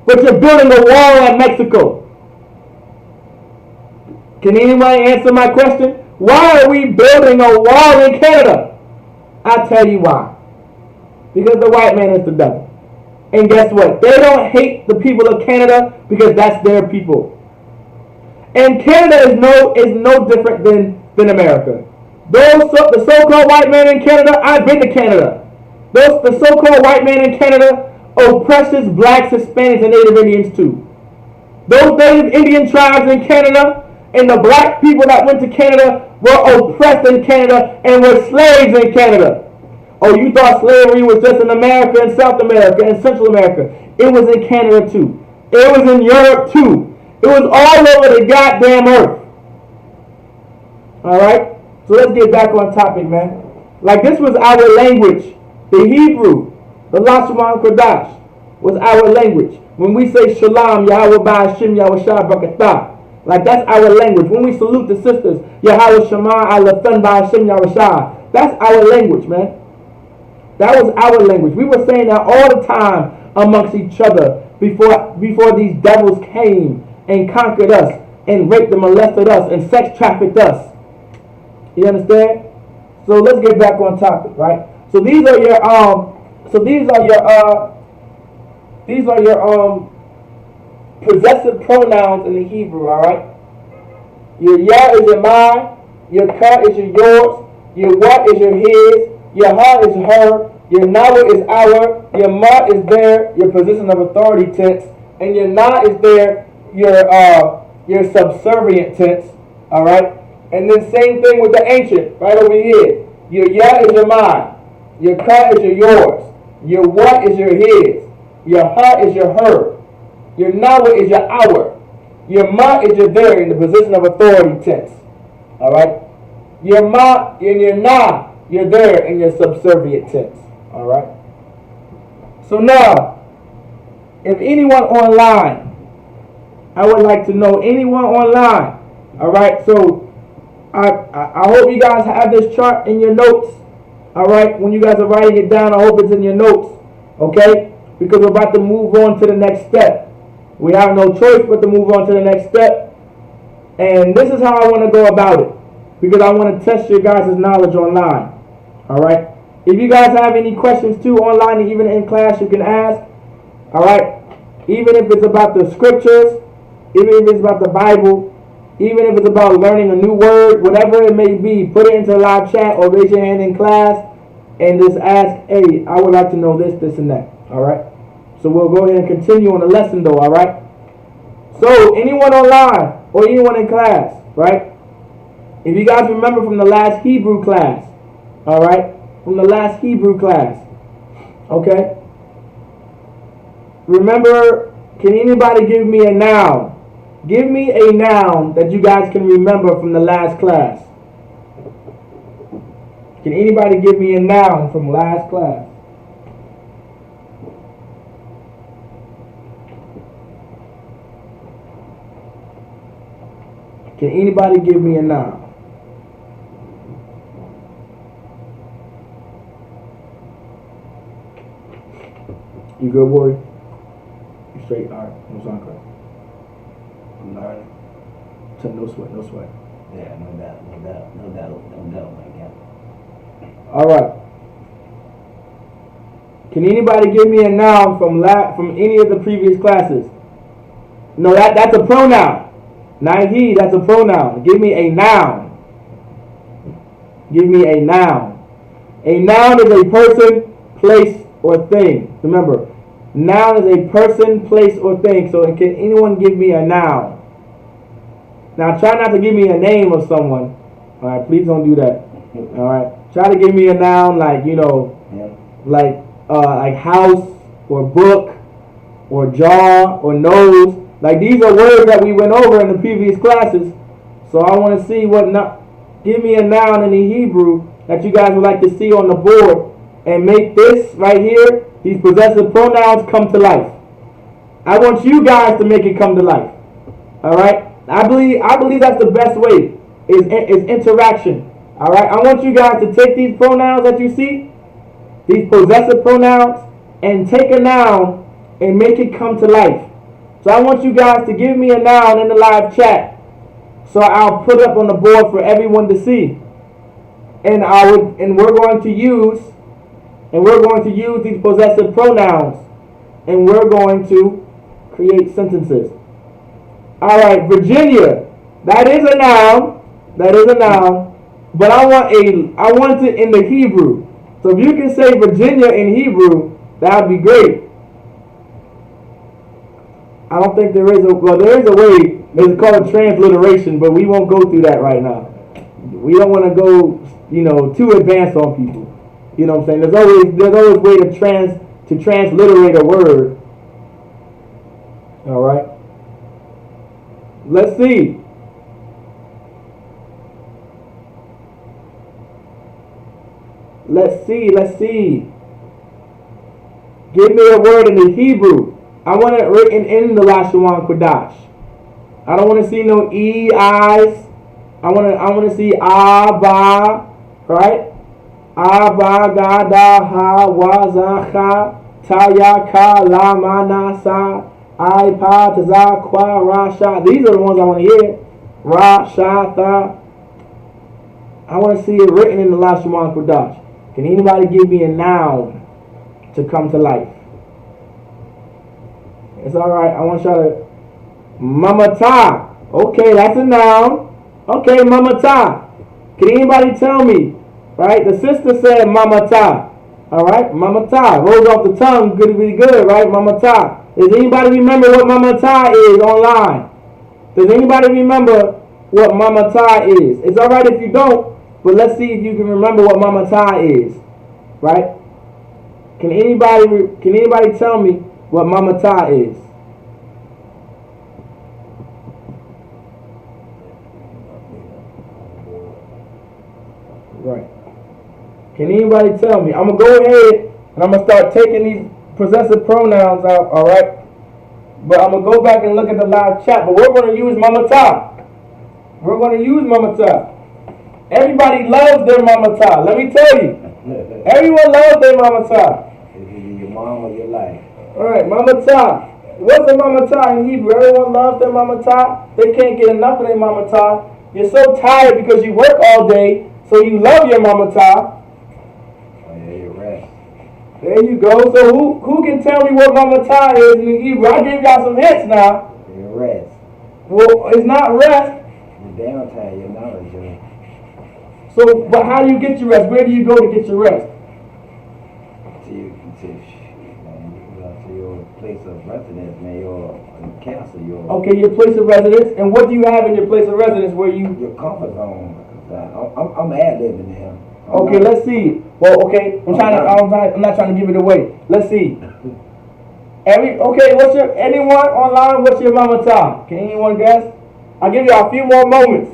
but you're building a wall at Mexico? Can anybody answer my question? Why are we building a wall in Canada? I'll tell you why. Because the white man is the devil. And guess what? They don't hate the people of Canada because that's their people. And Canada is no different than America. The so-called white man in Canada, I've been to Canada. The so-called white man in Canada oppresses blacks, Hispanics, and Native Indians too. Those Native Indian tribes in Canada and the black people that went to Canada were oppressed in Canada and were slaves in Canada. Oh, you thought slavery was just in America and South America and Central America. It was in Canada too. It was in Europe too. It was all over the goddamn earth. All right. So let's get back on topic, man. Like this was our language. The Hebrew, the Lashawan Qadash, was our language. When we say Shalom, Yahweh Ba'ashim, Yahweh Shah Barakatah, like that's our language. When we salute the sisters, Yahweh Shema, Alathan Ba'ashim, Yahweh Shah, that's our language, man. That was our language. We were saying that all the time amongst each other before these devils came and conquered us and raped and molested us and sex trafficked us. You understand? So let's get back on topic, right? So these are your possessive pronouns in the Hebrew, all right? Your ya is your my, your ka is your yours, your what is your his, your ha is her, your nawa is our, your ma is their, your position of authority tense, and your na is their, your subservient tense, all right? And then same thing with the ancient, right over here. Your ya is your my, your ka is your yours, your what is your his, your ha is your her, your nawa is your our, your ma is your there in the position of authority tense, all right? Your ma and your na, you're there in your subservient tense, all right? So now, if anyone online, I would like to know anyone online, all right? So I hope you guys have this chart in your notes, all right? When you guys are writing it down, I hope it's in your notes, okay? Because we're about to move on to the next step. We have no choice but to move on to the next step. And this is how I want to go about it, because I want to test your guys' knowledge online, all right? If you guys have any questions too online and even in class, you can ask, all right? Even if it's about the scriptures, even if it's about the Bible, even if it's about learning a new word, whatever it may be, put it into live chat or raise your hand in class and just ask, hey, I would like to know this, this, and that, all right? So we'll go ahead and continue on the lesson though, all right? So anyone online or anyone in class, right? If you guys remember from the last Hebrew class, all right? From the last Hebrew class, okay? Remember, can anybody give me a noun? Give me a noun that you guys can remember from the last class. Can anybody give me a noun from last class? Can anybody give me a noun? You good, Warry? You straight? All right. No sound correct. I'm learning. No sweat, no sweat. Yeah, no doubt, my God. All right. Can anybody give me a noun from any of the previous classes? No, that's a pronoun. Not he, that's a pronoun. Give me a noun. Give me a noun. A noun is a person, place, or thing. Remember, noun is a person, place, or thing. So can anyone give me a noun? Now try not to give me a name of someone. All right, please don't do that. All right, try to give me a noun like, you know, like house or book or jaw or nose. Like these are words that we went over in the previous classes. So I want to see give me a noun in the Hebrew that you guys would like to see on the board and make this right here, these possessive pronouns, come to life. I want you guys to make it come to life. All right? I believe that's the best way is interaction. All right? I want you guys to take these pronouns that you see, these possessive pronouns, and take a noun and make it come to life. So I want you guys to give me a noun in the live chat. So I'll put it up on the board for everyone to see. And we're going to use these possessive pronouns, and we're going to create sentences. All right, Virginia, that is a noun. That is a noun. But I want it in the Hebrew. So if you can say Virginia in Hebrew, that would be great. I don't think there is a way. It's called a transliteration, but we won't go through that right now. We don't want to go, too advanced on people. You know what I'm saying? There's always a way to transliterate a word. All right. Let's see. Let's see. Give me a word in the Hebrew. I want it written in the Lashawan Qadash. I don't want to see no E, I's. I want to see Ba, right? Ba, Ga, Da, Ha, Wa, Za, Cha, Ta, Ya, Ka, La, Ma, Na, Sa, I, Pa, Ta, Za, Kwa, Ra, Sha. These are the ones I want to hear. Ra, Sha, Tha. I want to see it written in the Lashawan Qadash. Can anybody give me a noun to come to life? It's all right. I want y'all to mamata. Okay, that's a noun. Okay, mamata. Can anybody tell me? Right? The sister said mamata. All right, mamata rolls off the tongue, really good, right? Mamata. Does anybody remember what mamata is online? Does anybody remember what mamata is? It's all right if you don't. But let's see if you can remember what mamata is, right? Can anybody tell me what mamata is? Right. Can anybody tell me? I'm gonna go ahead and I'm gonna start taking these possessive pronouns out, all right? But I'm gonna go back and look at the live chat. But we're gonna use mamata. We're gonna use mamata. Everybody loves their mamata. Let me tell you. Everyone loves their mamata. Your mom or your life. Alright, mamata. What's a mamata in Hebrew? Everyone loves their mamata. They can't get enough of their mamata. You're so tired because you work all day, so you love your mamata. Oh yeah, you rest. There you go. So who can tell me what mamata is in Hebrew? I gave y'all some hints now. You rest. Well, it's not rest. Your downtime, your knowledge, So, but how do you get your rest? Where do you go to get your rest? to your place of residence, man, your castle, Okay, your place of residence. And what do you have in your place of residence where you... Your comfort zone. I'm ad-libbing here. Okay, let's see. Well, okay, I'm not trying to give it away. Let's see. Anyone online, what's your mamata? Can anyone guess? I'll give you a few more moments.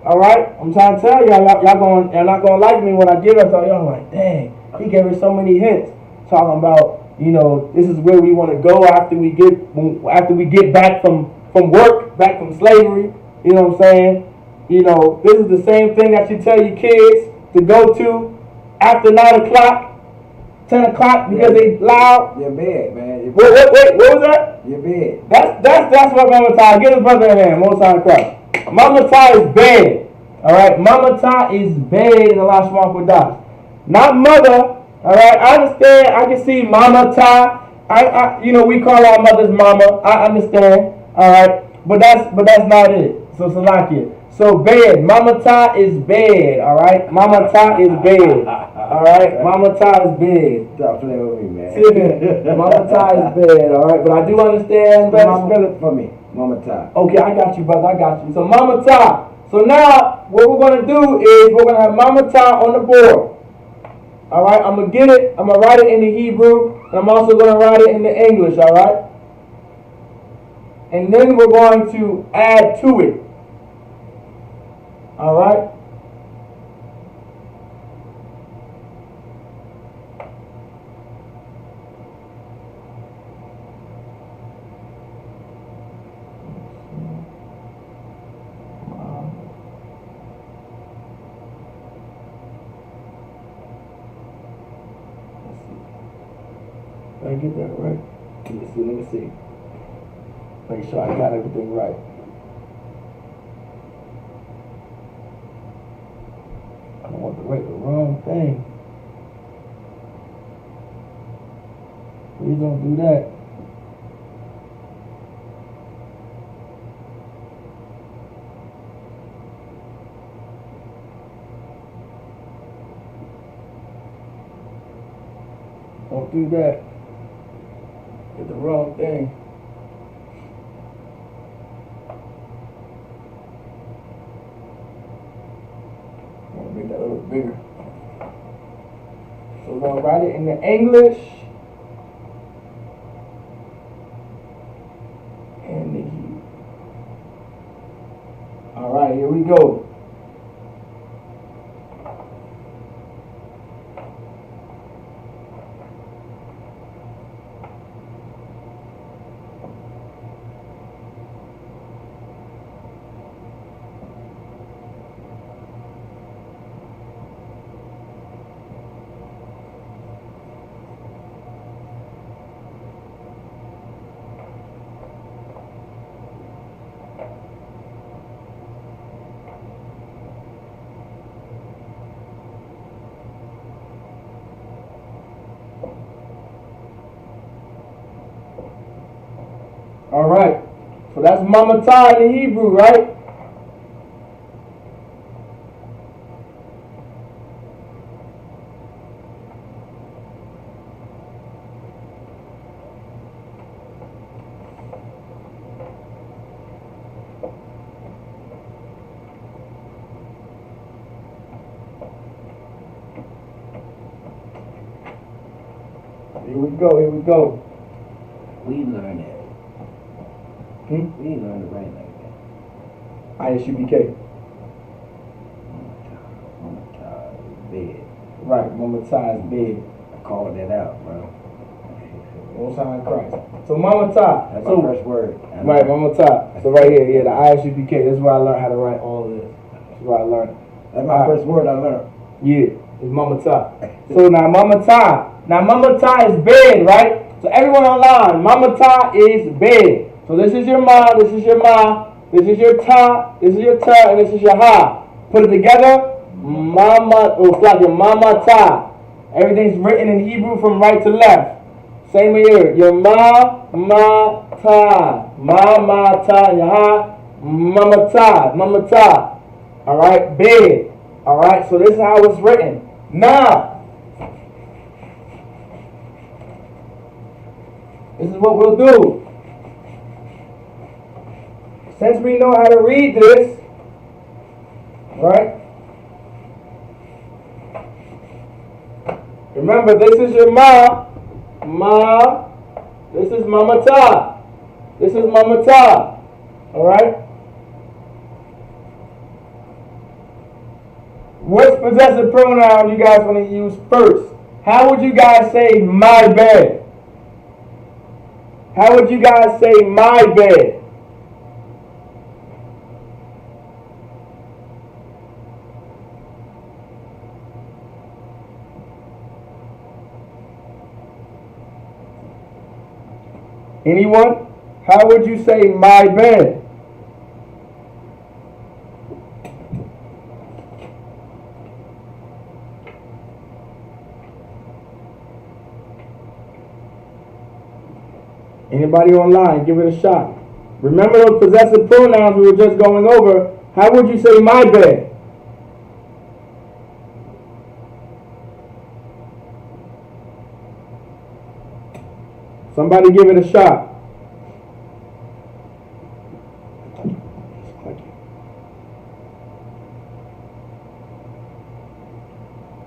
All right, I'm trying to tell y'all not gonna like me when I give it. So y'all like, dang, he gave us so many hints, talking about, this is where we want to go after we get back from work, back from slavery. You know what I'm saying? This is the same thing that you tell your kids to go to after 9 o'clock, 10 o'clock because they loud. Your bed, man. Wait, what was that? Your bed. That's what Mama Ty. Give his brother a hand. Most time Christ. Mama Ty is bed. All right. Mama Ty is bed in the Lashawan Qadash. Not mother. All right. I understand. I can see Mama Ty. We call our mothers Mama. I understand. All right. But that's not it. So Salakia. So bed. Mama Ty is bed. All right. Mama Ty is bed. All right. Mama Ty is bed. Stop playing with me, man. Mama Ty is bed. All right. But I do understand. Spell it for me. Mama Ty. Okay, I got you, brother. I got you. So Mama Ty. So now what we're gonna do is we're gonna have Mama Ty on the board. All right. I'm gonna get it. I'm gonna write it in the Hebrew, and I'm also gonna write it in the English. All right. And then we're going to add to it. All right. Did I get that right? Let me see. Make sure I got everything right. I don't want to write the wrong thing. Please don't do that. Don't do that. Did the wrong thing. I'm gonna make that a little bigger. So we're gonna write it in the English and the Hebrew. All right, here we go. All right. So that's mamata in the Hebrew, right? Here we go. Here we go. We learn that. We learn to write like that. Isupk. Mamata is bed. Right. Mamata is big. I called that out, bro. Most High in Christ. So mamata. That's So my first word. right, mamata. So right here, yeah, the Isupk. This is where I learned how to write all of this. This is where I learned. That's my first word I learned. Yeah, it's mamata. So now mamata. Now mamata is bed, right? So everyone online, mamata is bed. So this is your ma, this is your ma, this is your ta, this is your ta, and this is your ha. Put it together, mama, or flat your mamata. Everything's written in Hebrew from right to left. Same here, your ma, ta, and your ha, mamata. All right, bed. All right, so this is how it's written. Now, this is what we'll do. Since we know how to read this, right? Remember, this is your ma, this is mamata, this is mamata, all right? Which possessive pronoun you guys want to use first? How would you guys say my bed? How would you guys say my bed? Anyone? How would you say my bed? Anybody online, give it a shot. Remember those possessive pronouns we were just going over. How would you say my bed? Somebody give it a shot.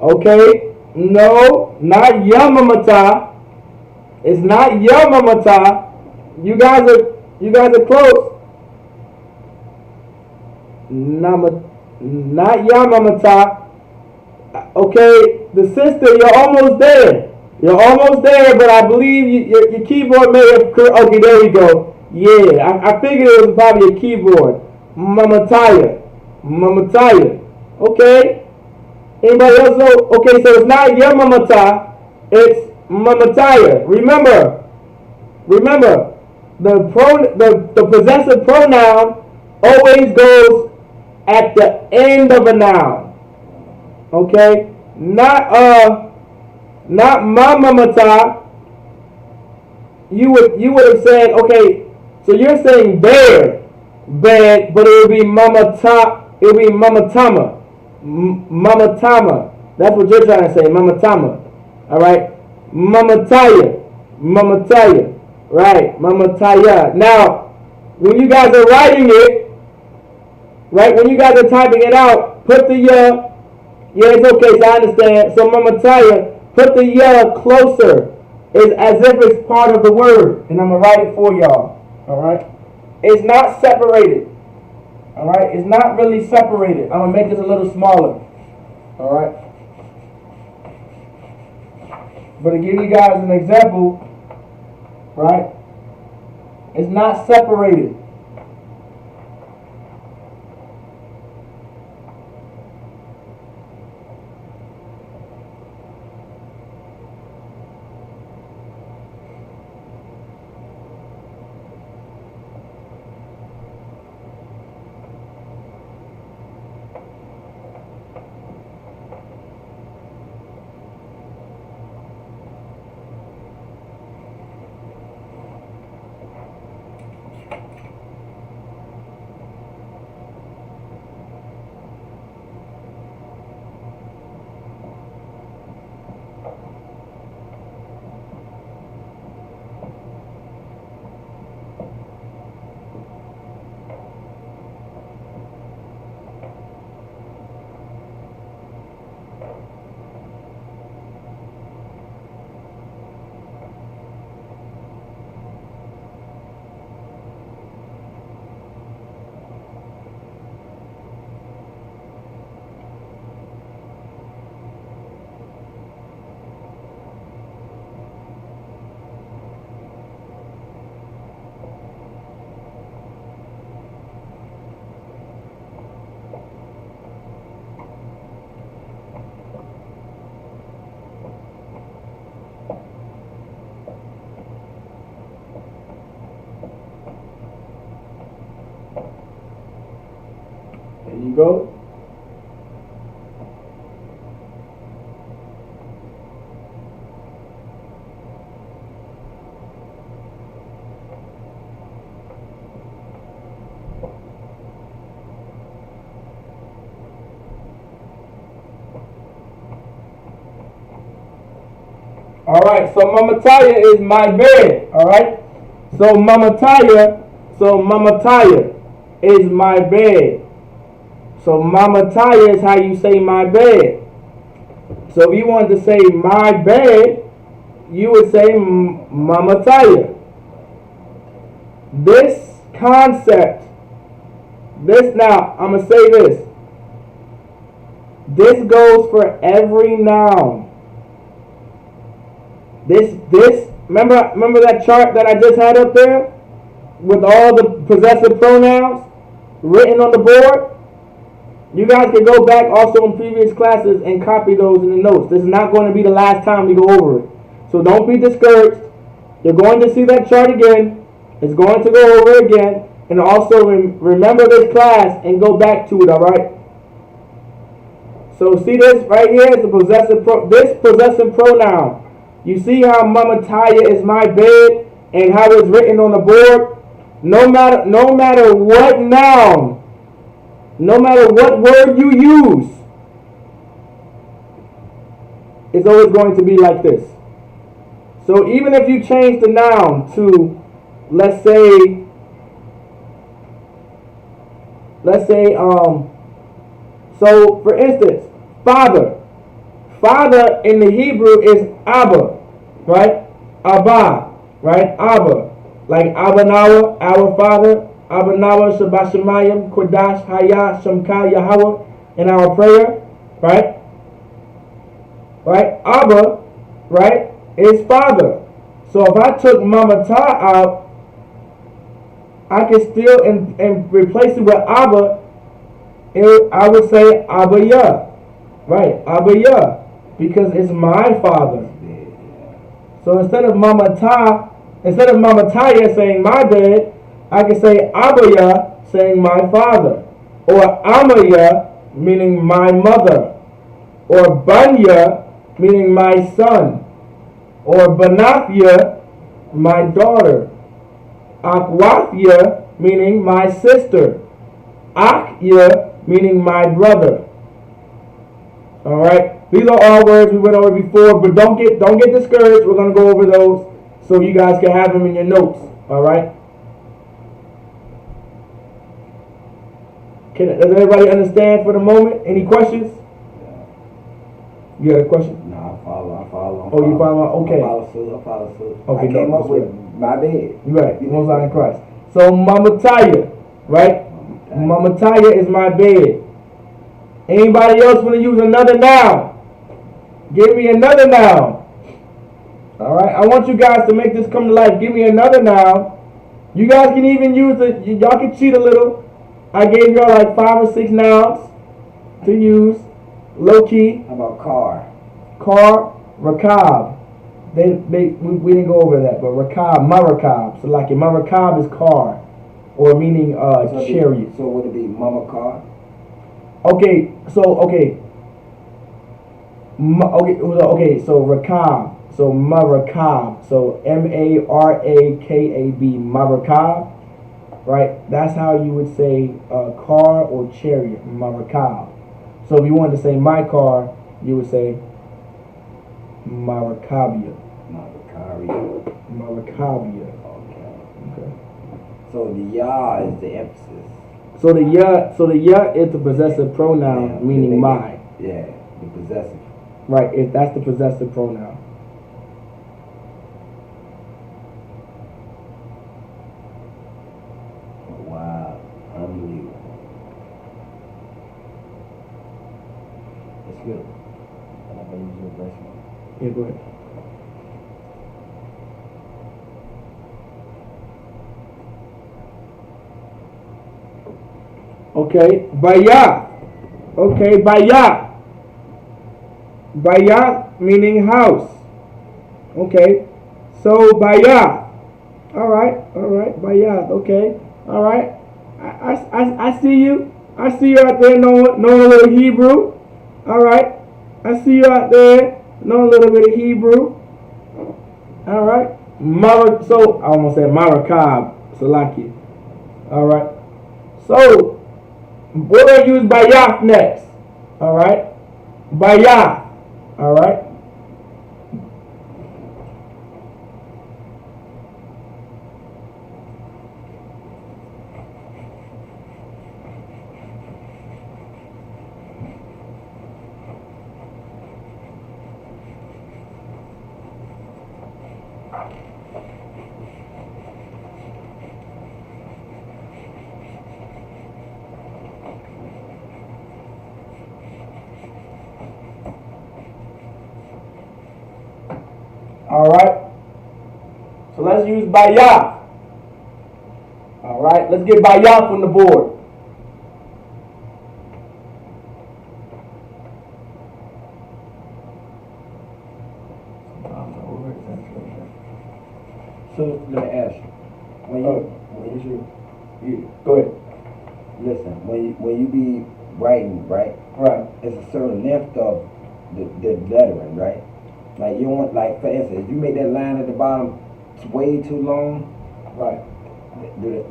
Okay, no, not Yamamata. It's not Yamamata. You guys are close. Not Yamamata. Okay, the sister, you're almost there. You're almost there, but I believe your keyboard may have. Okay, there we go. Yeah, I figured it was probably a keyboard. Mamataya. Okay. Anybody else know? Okay, so it's not Yamamata. It's Mamataya. Remember, the possessive pronoun always goes at the end of a noun. Okay, not mamamata. You would have said, okay, so you're saying bed, but it would be mamatama. Mamatama. That's what you're trying to say, mamatama. All right. Mamataya. Right. Mamataya. Now, when you guys are writing it, right, when you guys are typing it out, put the yeah, it's okay, so I understand. So mamataya, put the closer. It's as if it's part of the word. And I'm going to write it for y'all. All right. It's not separated. All right. It's not really separated. I'm going to make this a little smaller. All right. But to give you guys an example, right, it's not separated. go. Alright, so Mama Taya is my bed. Alright? So Mama Taya is my bed. So Mama Taya is how you say my bed. So if you wanted to say my bed, you would say Mama Taya. This concept, now, I'm going to say this. This goes for every noun. Remember that chart that I just had up there with all the possessive pronouns written on the board? You guys can go back also in previous classes and copy those in the notes. This is not going to be the last time we go over it. So don't be discouraged. You're going to see that chart again. It's going to go over it again. And also remember this class and go back to it, alright? So see this right here is the possessive pronoun. You see how Mama Taya is my bed and how it's written on the board? No matter what noun, no matter what word you use, it's always going to be like this. So even if you change the noun to, let's say, so for instance, father. Father in the Hebrew is Abba, right? Abba, right? Abba. Like Abba Nawa, our father. Abba Nawa, Shabbat Shemayim, Qadash, Haya, Shamka, Yahweh, in our prayer, right? Right? Abba, right, is father. So if I took Mama Ta out, I can still and replace it with Abba. I would say Abba Yah, right? Abba Yah, because it's my father. So instead of Mama Taya saying my bed, I can say Abba Yah saying my father, or Amaya meaning my mother, or Banya meaning my son, or Banathya my daughter, Akwathya meaning my sister, Akya meaning my brother. All right, these are all words we went over before, but don't get discouraged. We're gonna go over those so you guys can have them in your notes. All right. Does everybody understand for the moment? Any questions? You got a question? No, I follow. Oh, you follow? Okay. I follow suit. Okay, I came up with my bed. You're right. Most High in Christ. So Mama Taya, right? Mama Taya is my bed. Anybody else want to use another noun? Give me another noun. All right. I want you guys to make this come to life. Give me another noun. You guys can even use it. Y'all can cheat a little. I gave y'all like 5 or 6 nouns to use. Low key. How about car? Car, rakab. We didn't go over that, but rakab, marakab. So like a marakab is car, or meaning chariot. So would it be mama car? Okay, so okay, so rakab, so marakab, so marakab, marakab, right? That's how you would say car or chariot, marakab. So if you wanted to say my car, you would say marakabia. Marakabia. Okay. So the ya is the emphasis. So the ya is the possessive pronoun, meaning my. Yeah, the possessive. Right, that's the possessive pronoun. Wow, unbelievable. It's good. I'm going to use your brush. Yeah, go ahead. Okay, Baya. Okay, Baya. Baya meaning house. Okay, so Baya. All right, Baya. Okay, all right. I see you. I see you out there knowing a little Hebrew. All right. I see you out there knowing a little bit of Hebrew. All right. So I almost said Marakab, Salaki. All right. So we're going to use Bayaf next. All right. Bayaf. All right. All right. So let's use Bayaf. All right. Let's get Bayaf on the board. So let me ask you. Go ahead. Listen, when you be writing, right? Right. It's a certain length of the lettering, right? Like you want, like for instance, if you make that line at the bottom way too long, right?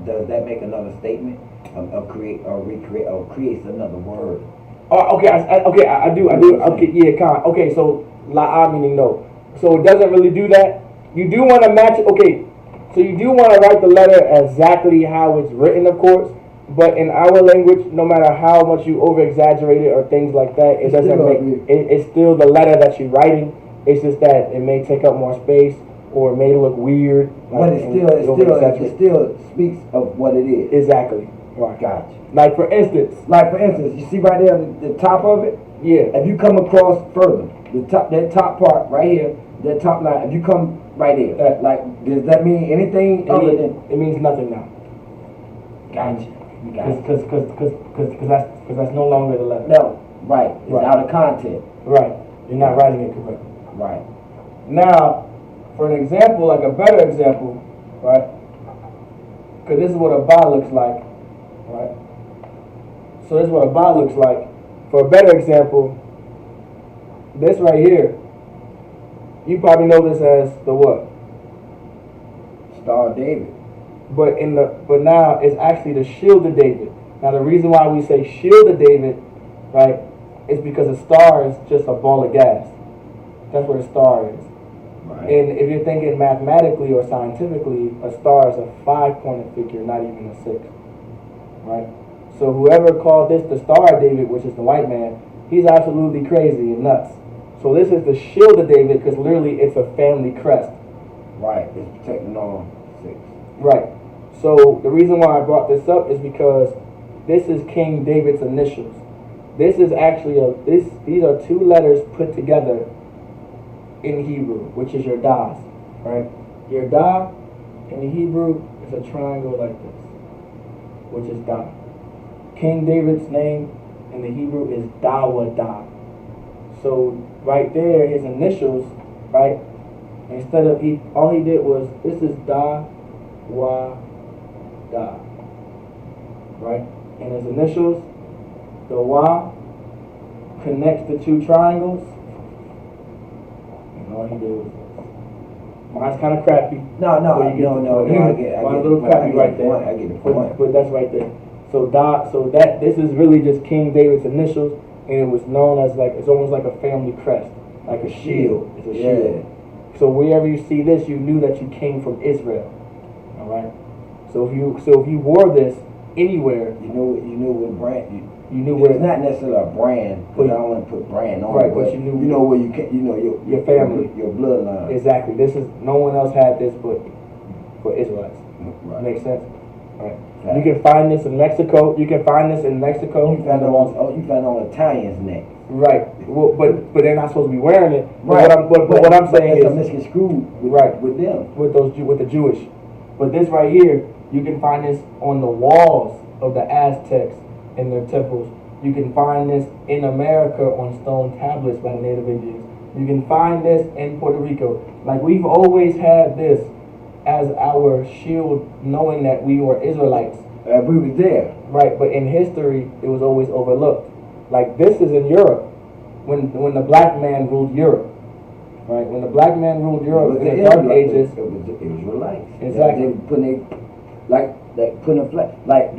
Does that make another statement of create or recreate or creates another word? Oh, okay. I do. Okay, yeah, okay. So la meaning no. So it doesn't really do that. You do want to match it. Okay. So you do want to write the letter exactly how it's written, of course. But in our language, no matter how much you over exaggerate it or things like that, it doesn't make it. It's still the letter that you're writing. It's just that it may take up more space or it may look weird. But it still speaks of what it is. Exactly. Right. Gotcha. Like for instance, you see right there the top of it. Yeah. If you come across further, that top part right here, that top line. If you come right there, does that mean anything other than? It means nothing now. Gotcha. Because that's no longer the letter. No. Right. It's out of context. Right. You're not writing it correctly. Right. Now, for an example, like a better example, right? Because this is what a ba looks like, right? So this is what a ba looks like. For a better example, this right here, you probably know this as the what? Star of David. But now it's actually the shield of David. Now the reason why we say shield of David, right, is because a star is just a ball of gas. That's what a star is. Right. And if you're thinking mathematically or scientifically, a star is a 5-pointed figure, not even a 6. Right? So whoever called this the Star of David, which is the white man, he's absolutely crazy and nuts. So this is the shield of David because literally it's a family crest. Right. It's protecting all 6. Right. So the reason why I brought this up is because this is King David's initials. This is actually these are 2 letters put together in Hebrew, which is your das, right? Your da in the Hebrew is a triangle like this, which is da. King David's name in the Hebrew is Dawada. So right there, his initials, right? Instead of all he did was this is da, wa, da, right? And his initials, the wa connects the 2 triangles. All he did was mine's kind of crappy. No. I get Mine's a little crappy right there. I get the point. But that's right there. So this is really just King David's initials, and it was known as it's almost like a family crest, like a shield. It's a shield. So wherever you see this, you knew that you came from Israel. All right. So if you wore this anywhere, you knew what brand. You knew where it's not necessarily a brand, because I don't want to put brand on right, it. But you know where you can, your family, your bloodline. Exactly. This is no one else had this but for Israelites. Right. Makes sense. Right. You can find this in Mexico. You can find this in Mexico. You find it on Italians' neck. Right. Well, but they're not supposed to be wearing it. Right. But what I'm saying is misconstrued with them. With the Jewish. But this right here, you can find this on the walls of the Aztecs in their temples. You can find this in America on stone tablets by Native Indians. You can find this in Puerto Rico. Like we've always had this as our shield, knowing that we were Israelites. We was there. Right, but in history, it was always overlooked. Like this is in Europe, when the black man ruled Europe. Right, when the black man ruled Europe in the Dark Ages, it was Israelites. Exactly. They putting putting a flag, like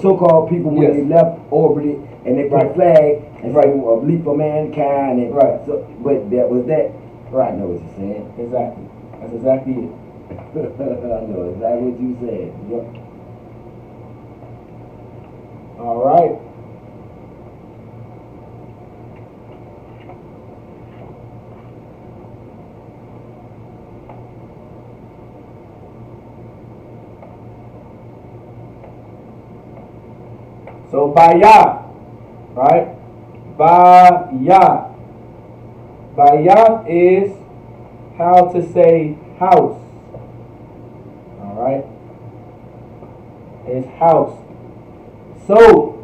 so-called people when they left orbit and they put a flag and say a leap for mankind. And so, but that was that. Right. I know what you're saying. Exactly. That's exactly it. I know exactly what you said. Yep. All right. So Bayah, right? Bayah. Bayah is how to say house. All right? It's house. So,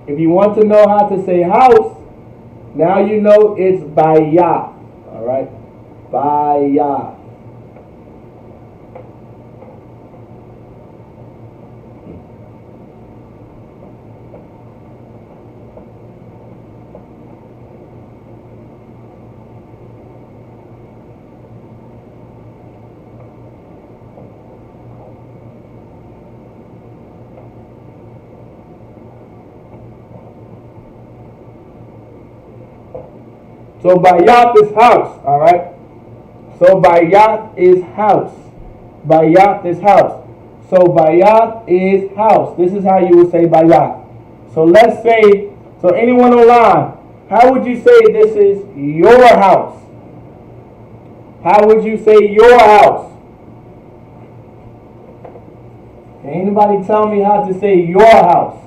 if you want to know how to say house, now you know it's Bayah. All right? Bayah. So Bayat is house, all right? So Bayat is house. Bayat is house. So Bayat is house. This is how you would say Bayat. So let's say, so anyone online, how would you say this is your house? How would you say your house? Can anybody tell me how to say your house?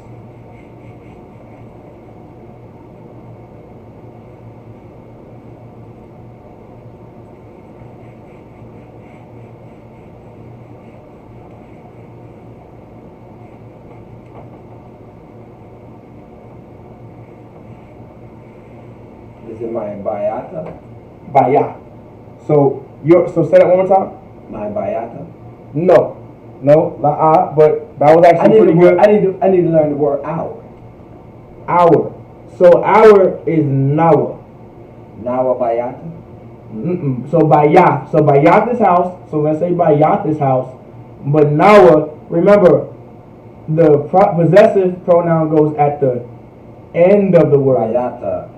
Is it my bayata? Bayat. So say that one more time. My bayata? No, la'ah, but that was actually pretty good. I need to learn the word hour. Hour. So hour is nawa. Nawa bayata? So bayat. So bayat is house. So let's say bayat is house. But nawa, remember, the possessive pronoun goes at the end of the word. Bayata.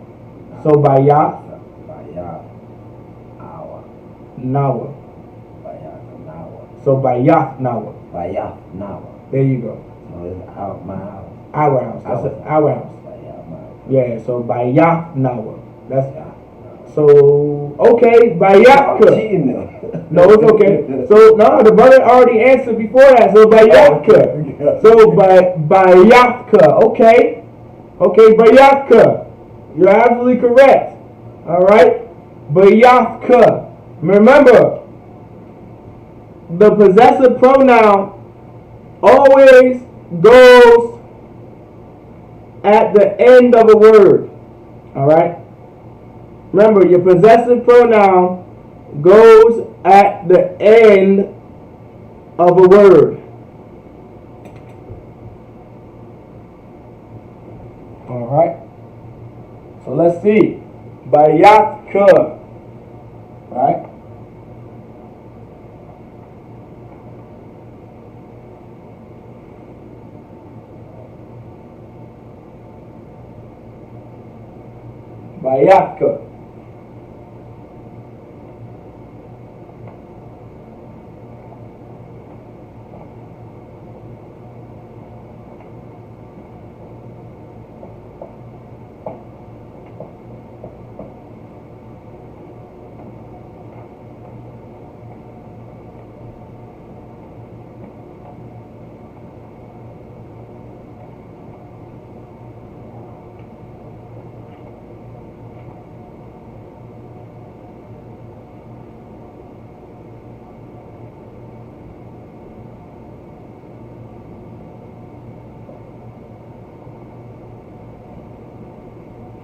So bayat. Bayat. Hour. Nawa. Bayata. Nawa. So bayat nawa. Bayat. Nawa. There you go. So it's out my house. Our house. That's our house. Bayat. My house. Yeah. So bayat nawa. That's so okay. Bayatka. No, it's okay. So no, the brother already answered before that. So bayatka. So bayatka. Okay. Okay, bayatka. You're absolutely correct. All right. Bayatka. Remember, the possessive pronoun always goes at the end of a word. All right. Remember, your possessive pronoun goes at the end of a word. All right. So let's see. Bayatka. Right? Bayatka.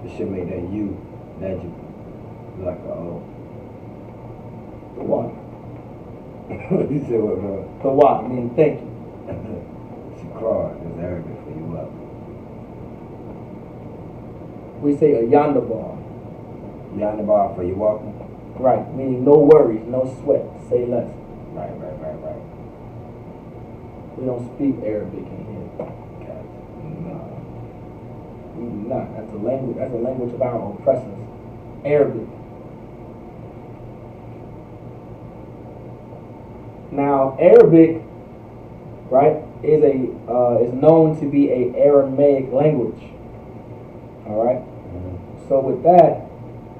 It should make that you, that you, like a O. The what? You said what, bro? The what? I mean, thank you. Shukran is Arabic for you welcome. We say a yandabar. Yandabar for you welcome. Right, meaning no worries, no sweat, say less. Right. We don't speak Arabic in here. Okay. No. We do not. That's a language of our oppressors. Arabic. Now, Arabic, right, is known to be a Aramaic language. All right. Mm-hmm. So with that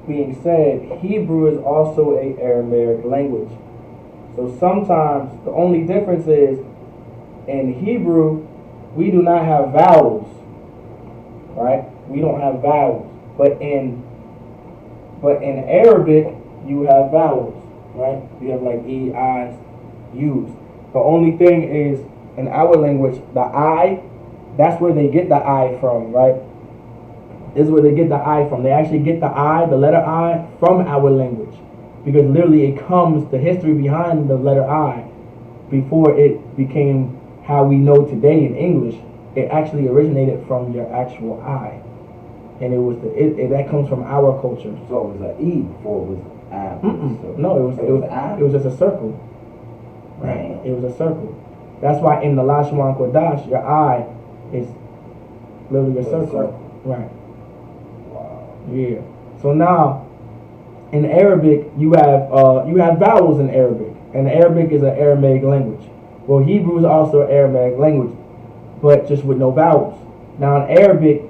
being said, Hebrew is also a Aramaic language. So sometimes the only difference is in Hebrew we do not have vowels, right? We don't have vowels, but in Arabic you have vowels, right? You have like e, i's, u's. The only thing is in our language, the I, that's where they get the I from, right? This is where they get the I from. They actually get the I, the letter I, from our language. Because literally it comes, the history behind the letter I, before it became how we know today in English, it actually originated from your actual I. And it was that comes from our culture. So it was an E before it was I. So no, it was just a circle. Right? It was a circle. That's why in the Lashawan Qadash, your I is literally a circle. Right. Yeah. So now, in Arabic, you have vowels in Arabic, and Arabic is an Aramaic language. Well, Hebrew is also an Aramaic language, but just with no vowels. Now, in Arabic,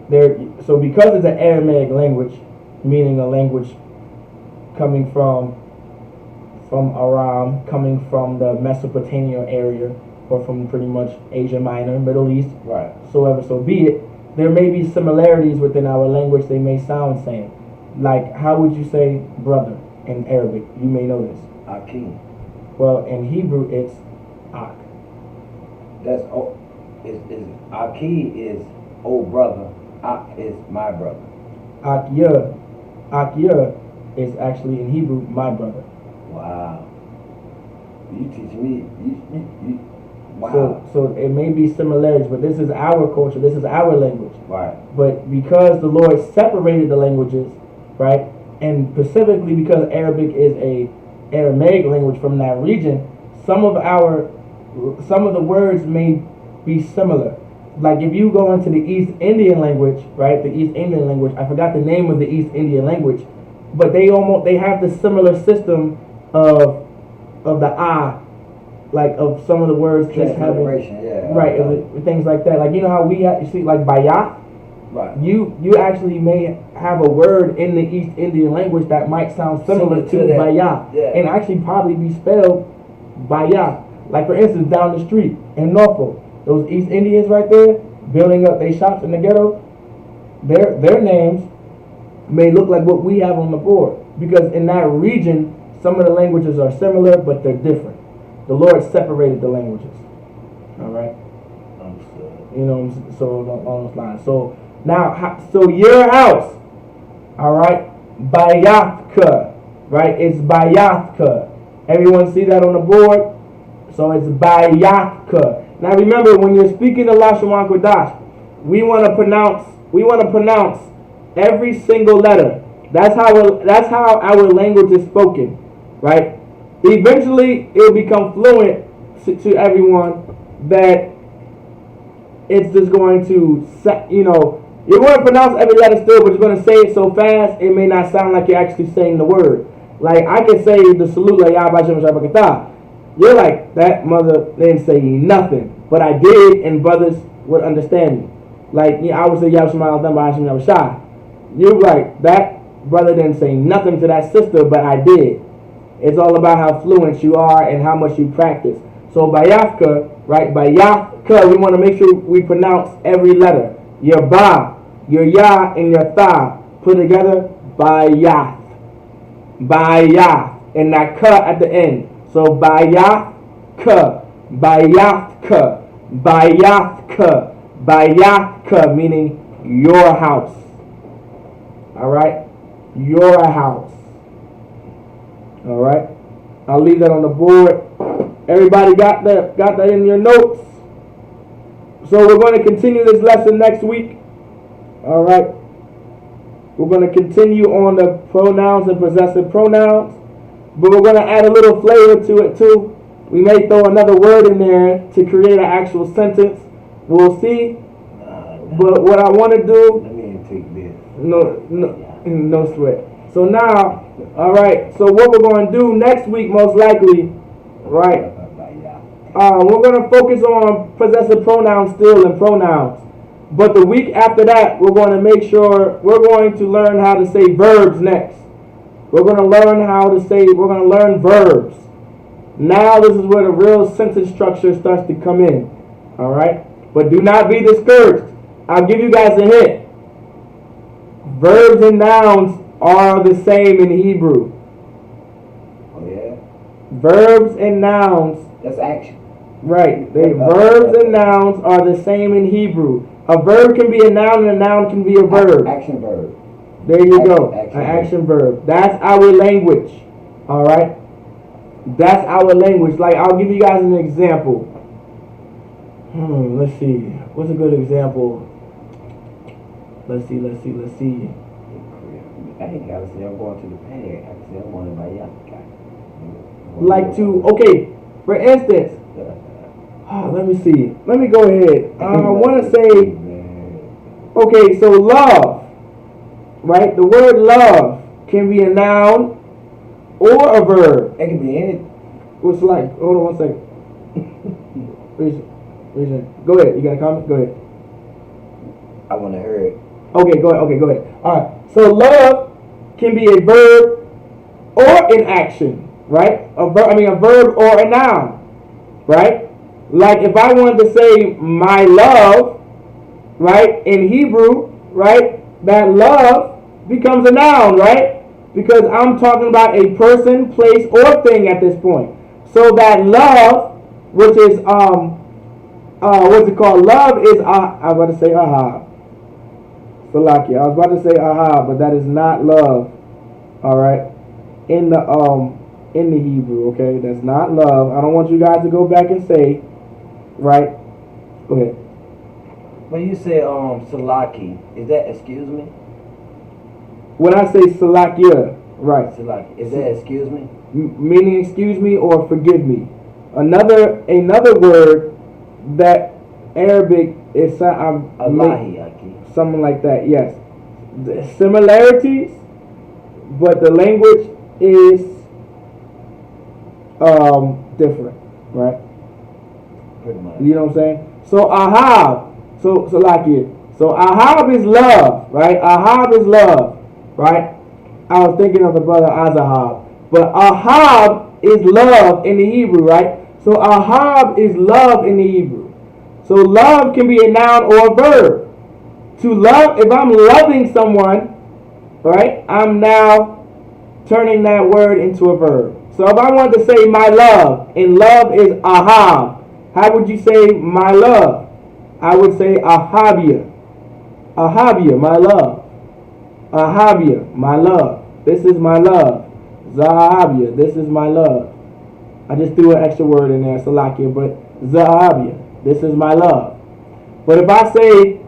so because it's an Aramaic language, meaning a language coming from Aram, coming from the Mesopotamia area, or from pretty much Asia Minor, Middle East, right? So be it. There may be similarities within our language. They may sound same. Like, how would you say brother in Arabic? You may know this. Akim. Well, in Hebrew, it's ak. That's Aki is old brother. Ak is my brother. Akya is actually in Hebrew my brother. Wow. You teach me. You wow. So it may be similarities, but this is our culture. This is our language. Right. But because the Lord separated the languages, right, and specifically because Arabic is a Aramaic language from that region, some of the words may be similar. Like if you go into the East Indian language, right, the East Indian language, I forgot the name of the East Indian language, but they have the similar system of the I, like of some of the words just having, right, things like that. Like you know how you see like bayat. Right. You actually may have a word in the East Indian language that might sound similar to bayat, and actually probably be spelled bayat. Like for instance, down the street in Norfolk, those East Indians right there building up their shops in the ghetto, their names may look like what we have on the board because in that region some of the languages are similar but they're different. The Lord separated the languages. All right. You know, so along those lines. So now, so your house, all right, Bayatka, right? It's Bayatka. Everyone see that on the board? So it's Bayatka. Now remember, when you're speaking the Lashawan Qadash, we want to pronounce every single letter. That's how our language is spoken, right? Eventually, it'll become fluent to everyone that it's just going to, you're going to pronounce every letter still, but you're going to say it so fast, it may not sound like you're actually saying the word. Like, I can say the salute, like, you're like, that mother didn't say nothing, but I did, and brothers would understand me. Like, I would say, you're like, that brother didn't say nothing to that sister, but I did. It's all about how fluent you are and how much you practice. So Bayafka, right? Bayafka, we want to make sure we pronounce every letter. Your ba, your ya, and your tha put together. Bayath, bayath, and that ka at the end. So Bayafka, Bayafka, Bayafka, Bayafka, meaning your house. All right, your house. All right, I'll leave that on the board. Everybody got that in your notes? So we're going to continue this lesson next week. All right. We're going to continue on the pronouns and possessive pronouns, but we're going to add a little flavor to it too. We may throw another word in there to create an actual sentence. We'll see. But what I want to do, let me take this. No sweat. So now, all right. So what we're going to do next week, most likely, right? We're going to focus on possessive pronouns still and pronouns. But the week after that, we're going to make sure we're going to learn how to say verbs next. We're going to learn we're going to learn verbs. Now this is where the real sentence structure starts to come in. All right? But do not be discouraged. I'll give you guys a hint. Verbs and nouns are the same in Hebrew. Oh, yeah? Verbs and nouns. That's action. Right. Verbs and nouns are the same in Hebrew. A verb can be a noun and a noun can be a verb. Action verb. There you go. An action verb. That's our language. All right? That's our language. Like, I'll give you guys an example. Let's see. What's a good example? Let's see. I ain't gotta say I'm going to the pad. I can say I'm going to my like to, okay, for instance, let me see. Let me go ahead. I want to say, okay, so love, right? The word love can be a noun or a verb. It can be any. What's like? Hold on one second. Go ahead. You got a comment? Go ahead. I want to hear it. Okay, go ahead. All right. So love can be a verb or an action, right? A verb or a noun, right? Like if I wanted to say my love, right, in Hebrew, right, that love becomes a noun, right? Because I'm talking about a person, place, or thing at this point. So that love, which is what's it called? Love is I was about to say aha. Salakia. I was about to say aha, but that is not love. All right. In the Hebrew, okay? That's not love. I don't want you guys to go back and say, right? Go ahead. When you say salaki, is that excuse me? When I say salakia, right? Salaki, is that excuse me? Meaning excuse me or forgive me. Another word that Arabic is something like that. Yes, the similarities, but the language is different, right? Pretty much. You know what I'm saying? So ahab, so like it. So ahab is love, right? Ahab is love, right? I was thinking of the brother Azahab, but ahab is love in the Hebrew, right? So ahab is love in the Hebrew. So love can be a noun or a verb. To love, if I'm loving someone, right? I'm now turning that word into a verb. So if I wanted to say my love, and love is ahab, how would you say my love? I would say ahabia. Ahabia, my love. Ahabia, my love. This is my love. Zahabia, this is my love. I just threw an extra word in there, salakia, but Zahabia, this is my love. But if I say,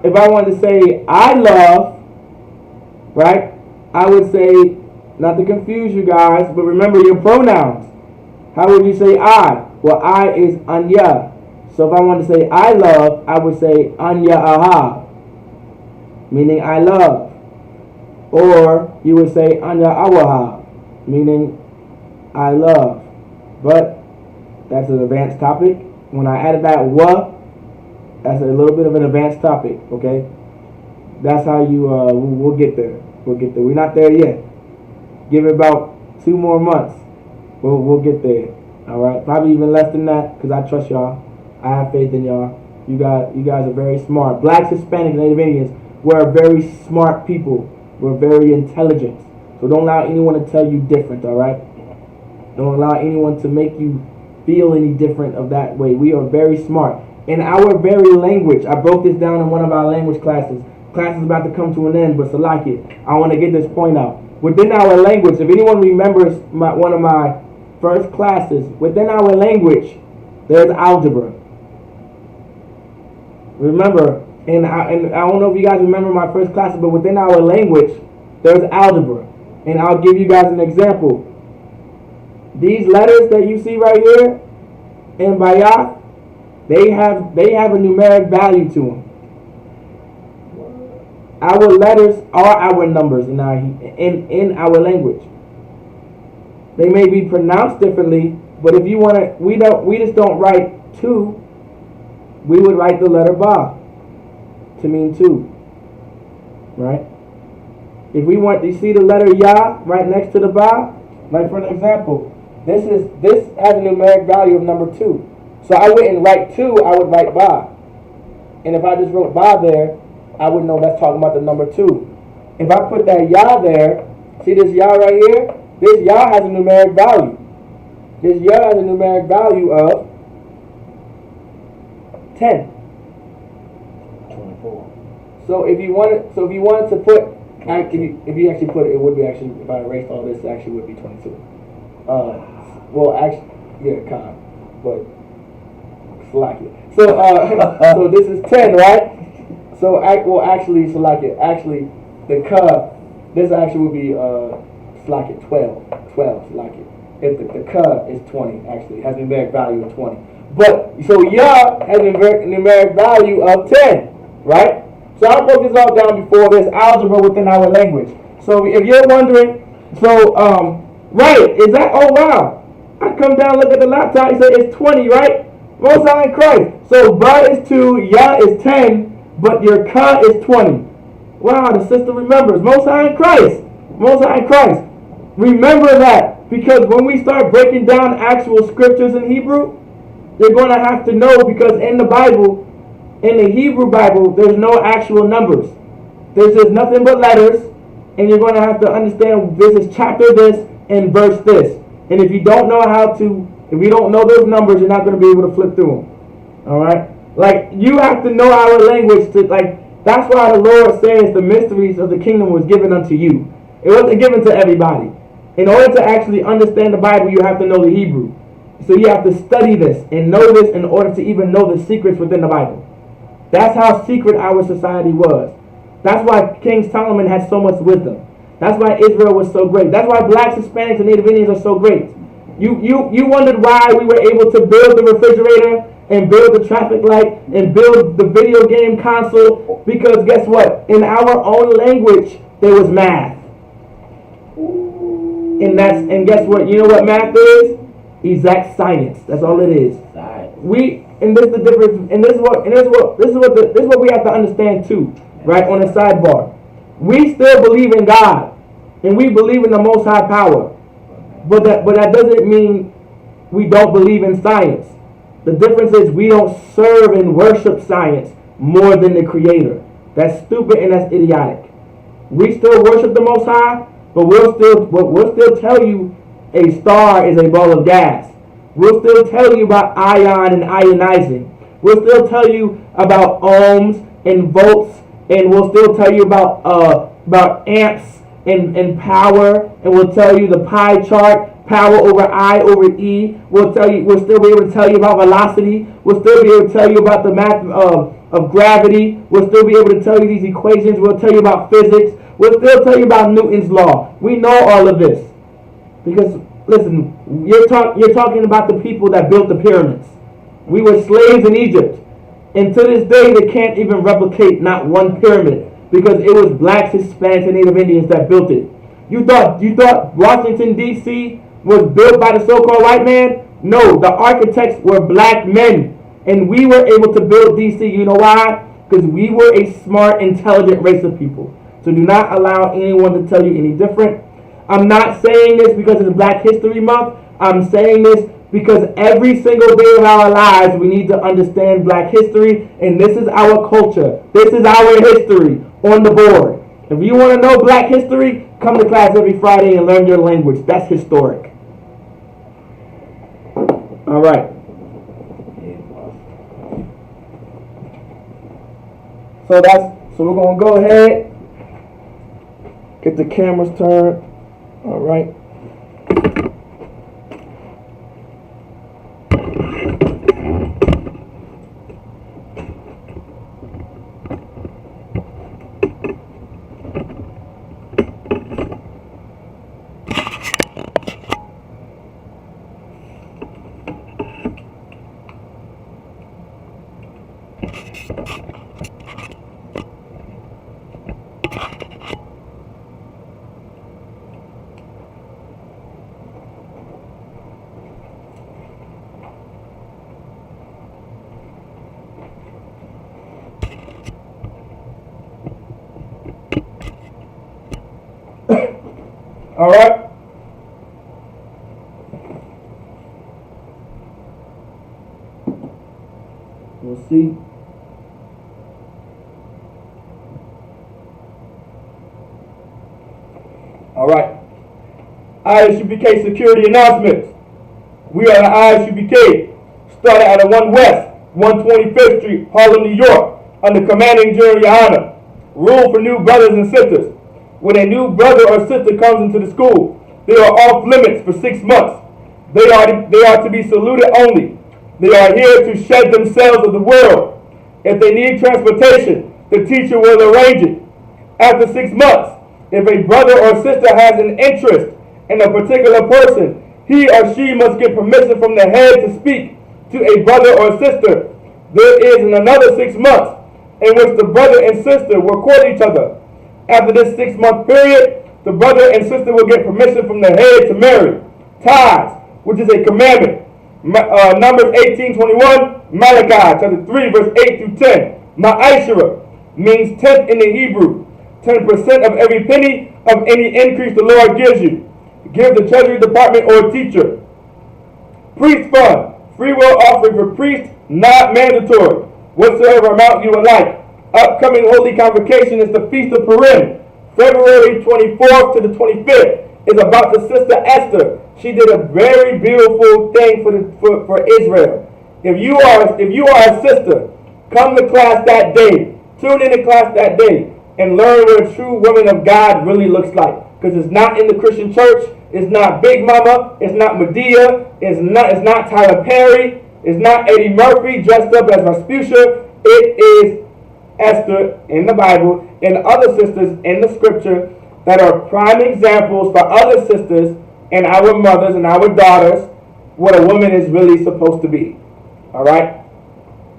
if I wanted to say I love, right? I would say, not to confuse you guys, but remember your pronouns. How would you say I? Well, I is anya. So if I want to say I love, I would say anya aha, meaning I love. Or you would say anya awaha, meaning I love. But that's an advanced topic. When I added that wa, that's a little bit of an advanced topic, okay? That's how you, we'll get there. We'll get there. We're not there yet. Give it about 2 more months. We'll get there. All right? Probably even less than that, because I trust y'all. I have faith in y'all. You guys are very smart. Blacks, Hispanics, Native Indians, we're very smart people. We're very intelligent. So don't allow anyone to tell you different, all right? Don't allow anyone to make you feel any different of that way. We are very smart. In our very language, I broke this down in one of our language classes. Class is about to come to an end, but Salaki, I want to get this point out. Within our language, if anyone remembers one of my first classes, within our language, there's algebra. Remember, and I don't know if you guys remember my first class, but within our language, there's algebra. And I'll give you guys an example. These letters that you see right here in Bayat, they have a numeric value to them. Our letters are our numbers in our language. They may be pronounced differently, but if you want to, we just don't write 2. We would write the letter Ba to mean 2, right? If we want, you see the letter Ya right next to the Ba? Like for an example, this has a numeric value of number 2. So I wouldn't write 2, I would write Ba. And if I just wrote Ba there, I would know that's talking about the number 2. If I put that Ya there, see this Ya right here? This Ya has a numeric value. This Ya has a numeric value of 10. 24. So if you wanted to put, if you actually put it, it would be actually, if I erased all this, it actually would be 22. Well, actually, yeah, kind of, but Salakia. So this is 10, right? So actually Salakia. Actually, the Ka, this actually would be Salakia 12 Salakia. If the Ka is 20, actually has a numeric value of 20. But so Ya has a numeric value of 10, right? So I broke this all down before. There's algebra within our language. So if you're wondering, right, is that, oh wow, I come down, look at the laptop, it says it's 20, right? Most High in Christ. So Ba is 2, Ya is 10, but your Ka is 20. Wow, the sister remembers. Most High in Christ. Most High in Christ. Remember that, because when we start breaking down actual scriptures in Hebrew, you're going to have to know, because in the Bible, in the Hebrew Bible, there's no actual numbers. There's just nothing but letters, and you're going to have to understand this is chapter this and verse this. And if you don't know if you don't know those numbers, you're not going to be able to flip through them. All right? Like, you have to know our language to, like, that's why the Lord says the mysteries of the kingdom was given unto you. It wasn't given to everybody. In order to actually understand the Bible, you have to know the Hebrew. So you have to study this and know this in order to even know the secrets within the Bible. That's how secret our society was. That's why King Solomon had so much wisdom. That's why Israel was so great. That's why blacks, Hispanics, and Native Indians are so great. You wondered why we were able to build the refrigerator and build the traffic light and build the video game console, because guess what? In our own language, there was math. And guess what? You know what math is? Exact science. That's all it is. And this is the difference. And this is what we have to understand too, right? On the sidebar, we still believe in God, and we believe in the Most High power, but that doesn't mean we don't believe in science. The difference is we don't serve and worship science more than the Creator. That's stupid and that's idiotic. We still worship the Most High, but we'll still tell you a star is a ball of gas. We'll still tell you about ion and ionizing. We'll still tell you about ohms and volts, and we'll still tell you about amps and power, and we'll tell you the pie chart, power over I over E. We'll still be able to tell you about velocity. We'll still be able to tell you about the math of gravity. We'll still be able to tell you these equations. We'll tell you about physics. We'll still tell you about Newton's law. We know all of this. Because, listen, you're talking about the people that built the pyramids. We were slaves in Egypt. And to this day, they can't even replicate not one pyramid, because it was blacks, Hispanics, and Native Indians that built it. You thought Washington, D.C. was built by the so-called white man? No, the architects were black men. And we were able to build D.C. You know why? Because we were a smart, intelligent race of people. So do not allow anyone to tell you any different. I'm not saying this because it's Black History Month. I'm saying this because every single day of our lives we need to understand black history, and this is our culture. This is our history on the board. If you want to know black history, come to class every Friday and learn your language. That's historic. All right. So we're going to go ahead, get the cameras turned. All right. All right? We'll see. All right. Isupk security announcements. We are the Isupk, started at 1 West, 125th Street, Harlem, New York, under commanding General Yohana. Rule for new brothers and sisters. When a new brother or sister comes into the school, they are off limits for 6 months. They are to be saluted only. They are here to shed themselves of the world. If they need transportation, the teacher will arrange it. After 6 months, if a brother or sister has an interest in a particular person, he or she must get permission from the head to speak to a brother or sister. There is another 6 months in which the brother and sister will court each other. After this 6-month period, the brother and sister will get permission from the head to marry. Tithes, which is a commandment. Numbers 18:21, Malachi chapter 3 verse 8 through 10. Ma'ashera means 10th in the Hebrew. 10% of every penny of any increase the Lord gives you. Give the treasury department or teacher. Priest fund, free will offering for priests, not mandatory. Whatsoever amount you would like. Upcoming holy convocation is the Feast of Purim. February 24th to the 25th is about the sister Esther. She did a very beautiful thing for Israel. If you are a sister, come to class that day. Tune in to class that day and learn what a true woman of God really looks like. Because it's not in the Christian church. It's not Big Mama. It's not Medea. It's not Tyler Perry. It's not Eddie Murphy dressed up as Rasputia. It is Esther in the Bible and other sisters in the scripture that are prime examples for other sisters and our mothers and our daughters what a woman is really supposed to be. All right?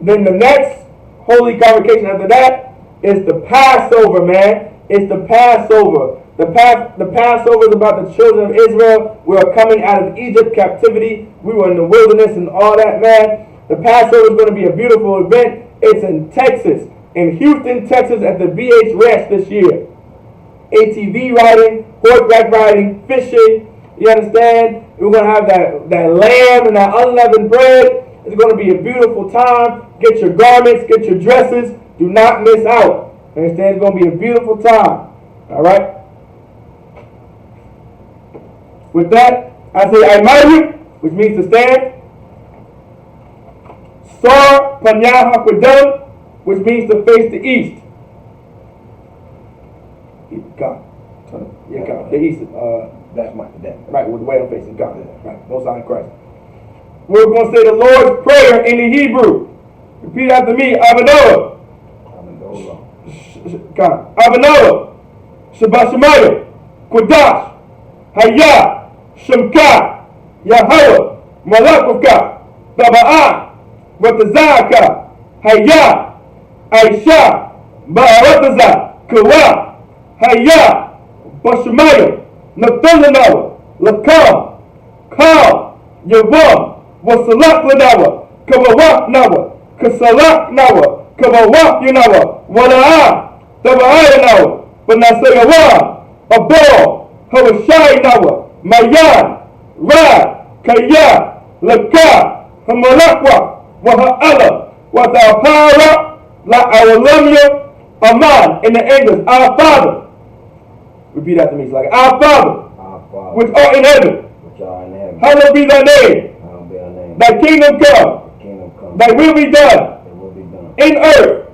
Then the next holy convocation after that is the Passover, man. It's the Passover. The Passover is about the children of Israel. We are coming out of Egypt captivity. We were in the wilderness and all that, man. The Passover is going to be a beautiful event. It's in Texas, in Houston, Texas, at the BH Ranch this year. ATV riding, horseback riding, fishing. You understand? We're going to have that lamb and that unleavened bread. It's going to be a beautiful time. Get your garments, get your dresses. Do not miss out. Understand? It's going to be a beautiful time. All right? With that, I say Aimayu, which means to stand. Sar Panya Hakwadam, which means to face the east. God. Yeah, God. The east. That's my that. Right, with the way I'm facing God. Right, Most High Christ. We're going to say the Lord's Prayer in the Hebrew. Repeat after me. Avanoah. God. Avanoah. Shabbat Shemayah. Qadash. Hayah. Shemka. Yahweh. Malakavka. Daba'ah. Watazaka. Hayah. Aisha. Ba'arataza. Kawa. Hayah. Bashemaya. Nathanawa. Lakam. Kam. Yavam. Wasalak Lanawa. Kawawak Nawa. Kasalak Nawa. Kawawak Yanawa. Wala'a. Daba'aya Nawa. Banasayawa. Abor. Hawashai Nawa. Mayan. Ra. Kaya. Laka. Hamalakwa. Waha'ala. Wata'apara. La Awalamya. Aman. In the English. Our Father. Repeat after me. It's like, Our Father. Which art in heaven. Hallowed be thy name. Thy kingdom come. Thy will be done. In earth.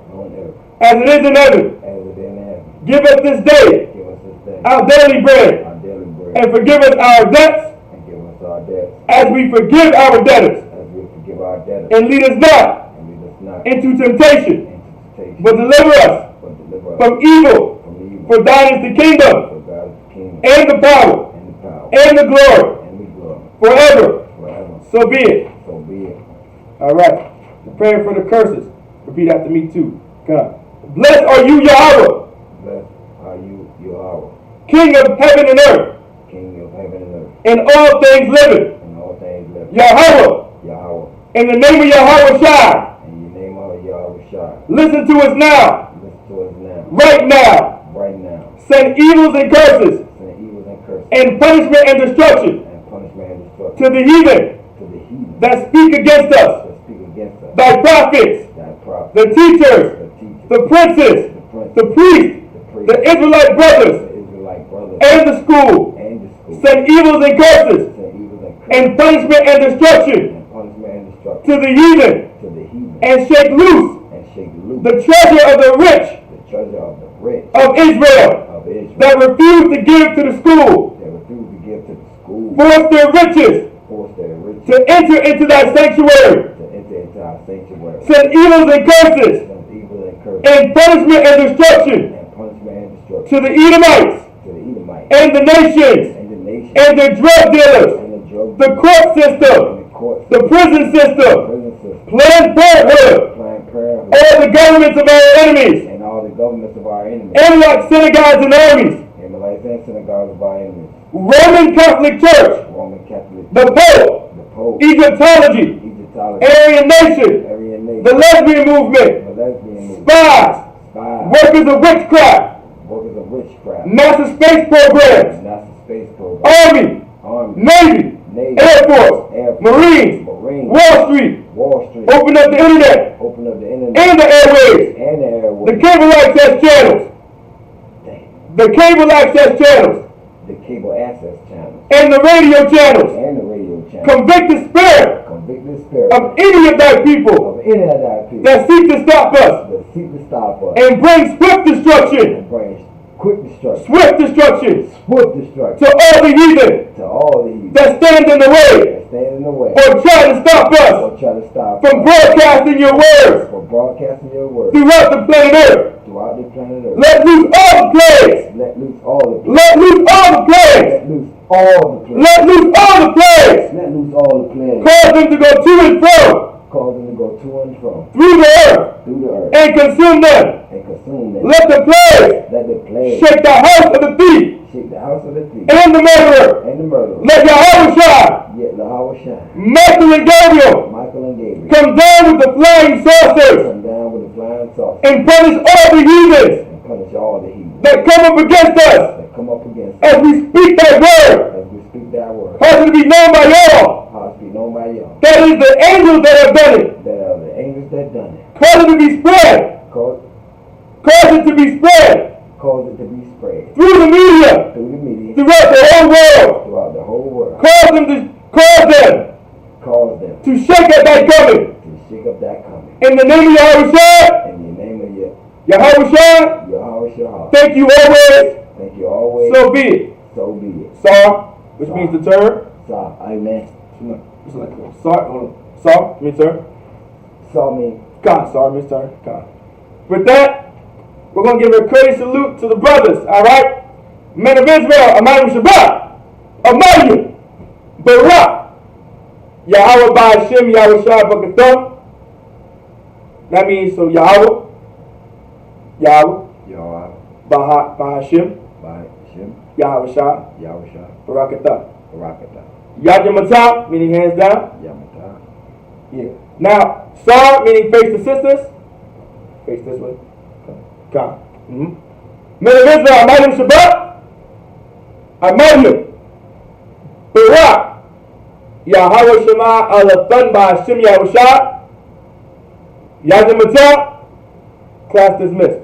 As it is in heaven. Give us this day our daily bread. And forgive us our debts. As we forgive our debtors. And lead us not into temptation. But deliver us from evil. For thine is the kingdom. And the power. And the glory. Forever. So be it. All right. The prayer for the curses. Repeat after me too. God. Blessed are you, Yahweh. Blessed are you, Yahweh. King of heaven and earth. King of heaven and earth. And all things living. And all things living. Yahweh. Yahweh. In the name of Yahweh Shai. In the name of Yahweh Shai. Listen to us now. Listen to us now. Right now. Right now. Send evils and curses. Send evils and curses. and punishment and destruction to the heathen that speak against us, thy prophets, the teachers, the princes, the priests, the Israelite brothers, and the school, send evils and curses, and punishment and destruction to the heathen, and shake loose the treasure of the rich of Israel, that refuse to give to the school, force their riches to enter into thy sanctuary, send evils and curses, and punishment and destruction to the Edomites, and the nations, and the drug dealers, the court system, the prison system, Planned Parenthood, all the governments of our enemies, Amalekites, synagogues, and armies, Roman Catholic Church, the Pope, Egyptology, Aryan Nation, the lesbian movement, spies, workers of witchcraft, NASA space programs, Army, Navy, Air Force, Marines, Wall Street, open up the internet, and the airwaves, the cable access channels, and the radio channels, convict the spirit of any of thy people that seek to stop us, and bring swift destruction to all the heathen that stand in the way, or try to stop us from broadcasting your words throughout the planet Earth. Let loose all the plagues. Let loose all the plagues. Cause them to go to and fro through the earth and consume them. Let the plagues shake the house of the thief and the murderer. Let Yahweh Michael and Gabriel come down with the flying saucers and punish all the heathens that come up against us as we speak that word. Cause it to be known by all. That is the angels that have done it. Cause it to be spread. Cause it to be spread. Through the media. Throughout the whole world. Cause them to shake up that coming. In the name of Yahweh, thank you always. So be it. Sar, which means to turn. Amen. Sar means turn. God. Sar means turn. God. With that, we're going to give a courteous salute to the brothers, alright? Men of Israel, Amayim Shabbat, Amayim, Barak, Yahweh Ba'Hashem, Yahweh Shai B'Kathon. That means, so Yahweh, Ba'Hashem, Yahweh Shai, Barakatah. Yad Yamatah, meaning hands down. Yeah. Now, Sar, meaning face the sisters. Face this way. God. Men of Israel, Amayim Shabbat, Amayim, Barak, Yahweh Shema Alathan Ba'Hashem Yahweh Shai, Yad Yamatah, class dismissed.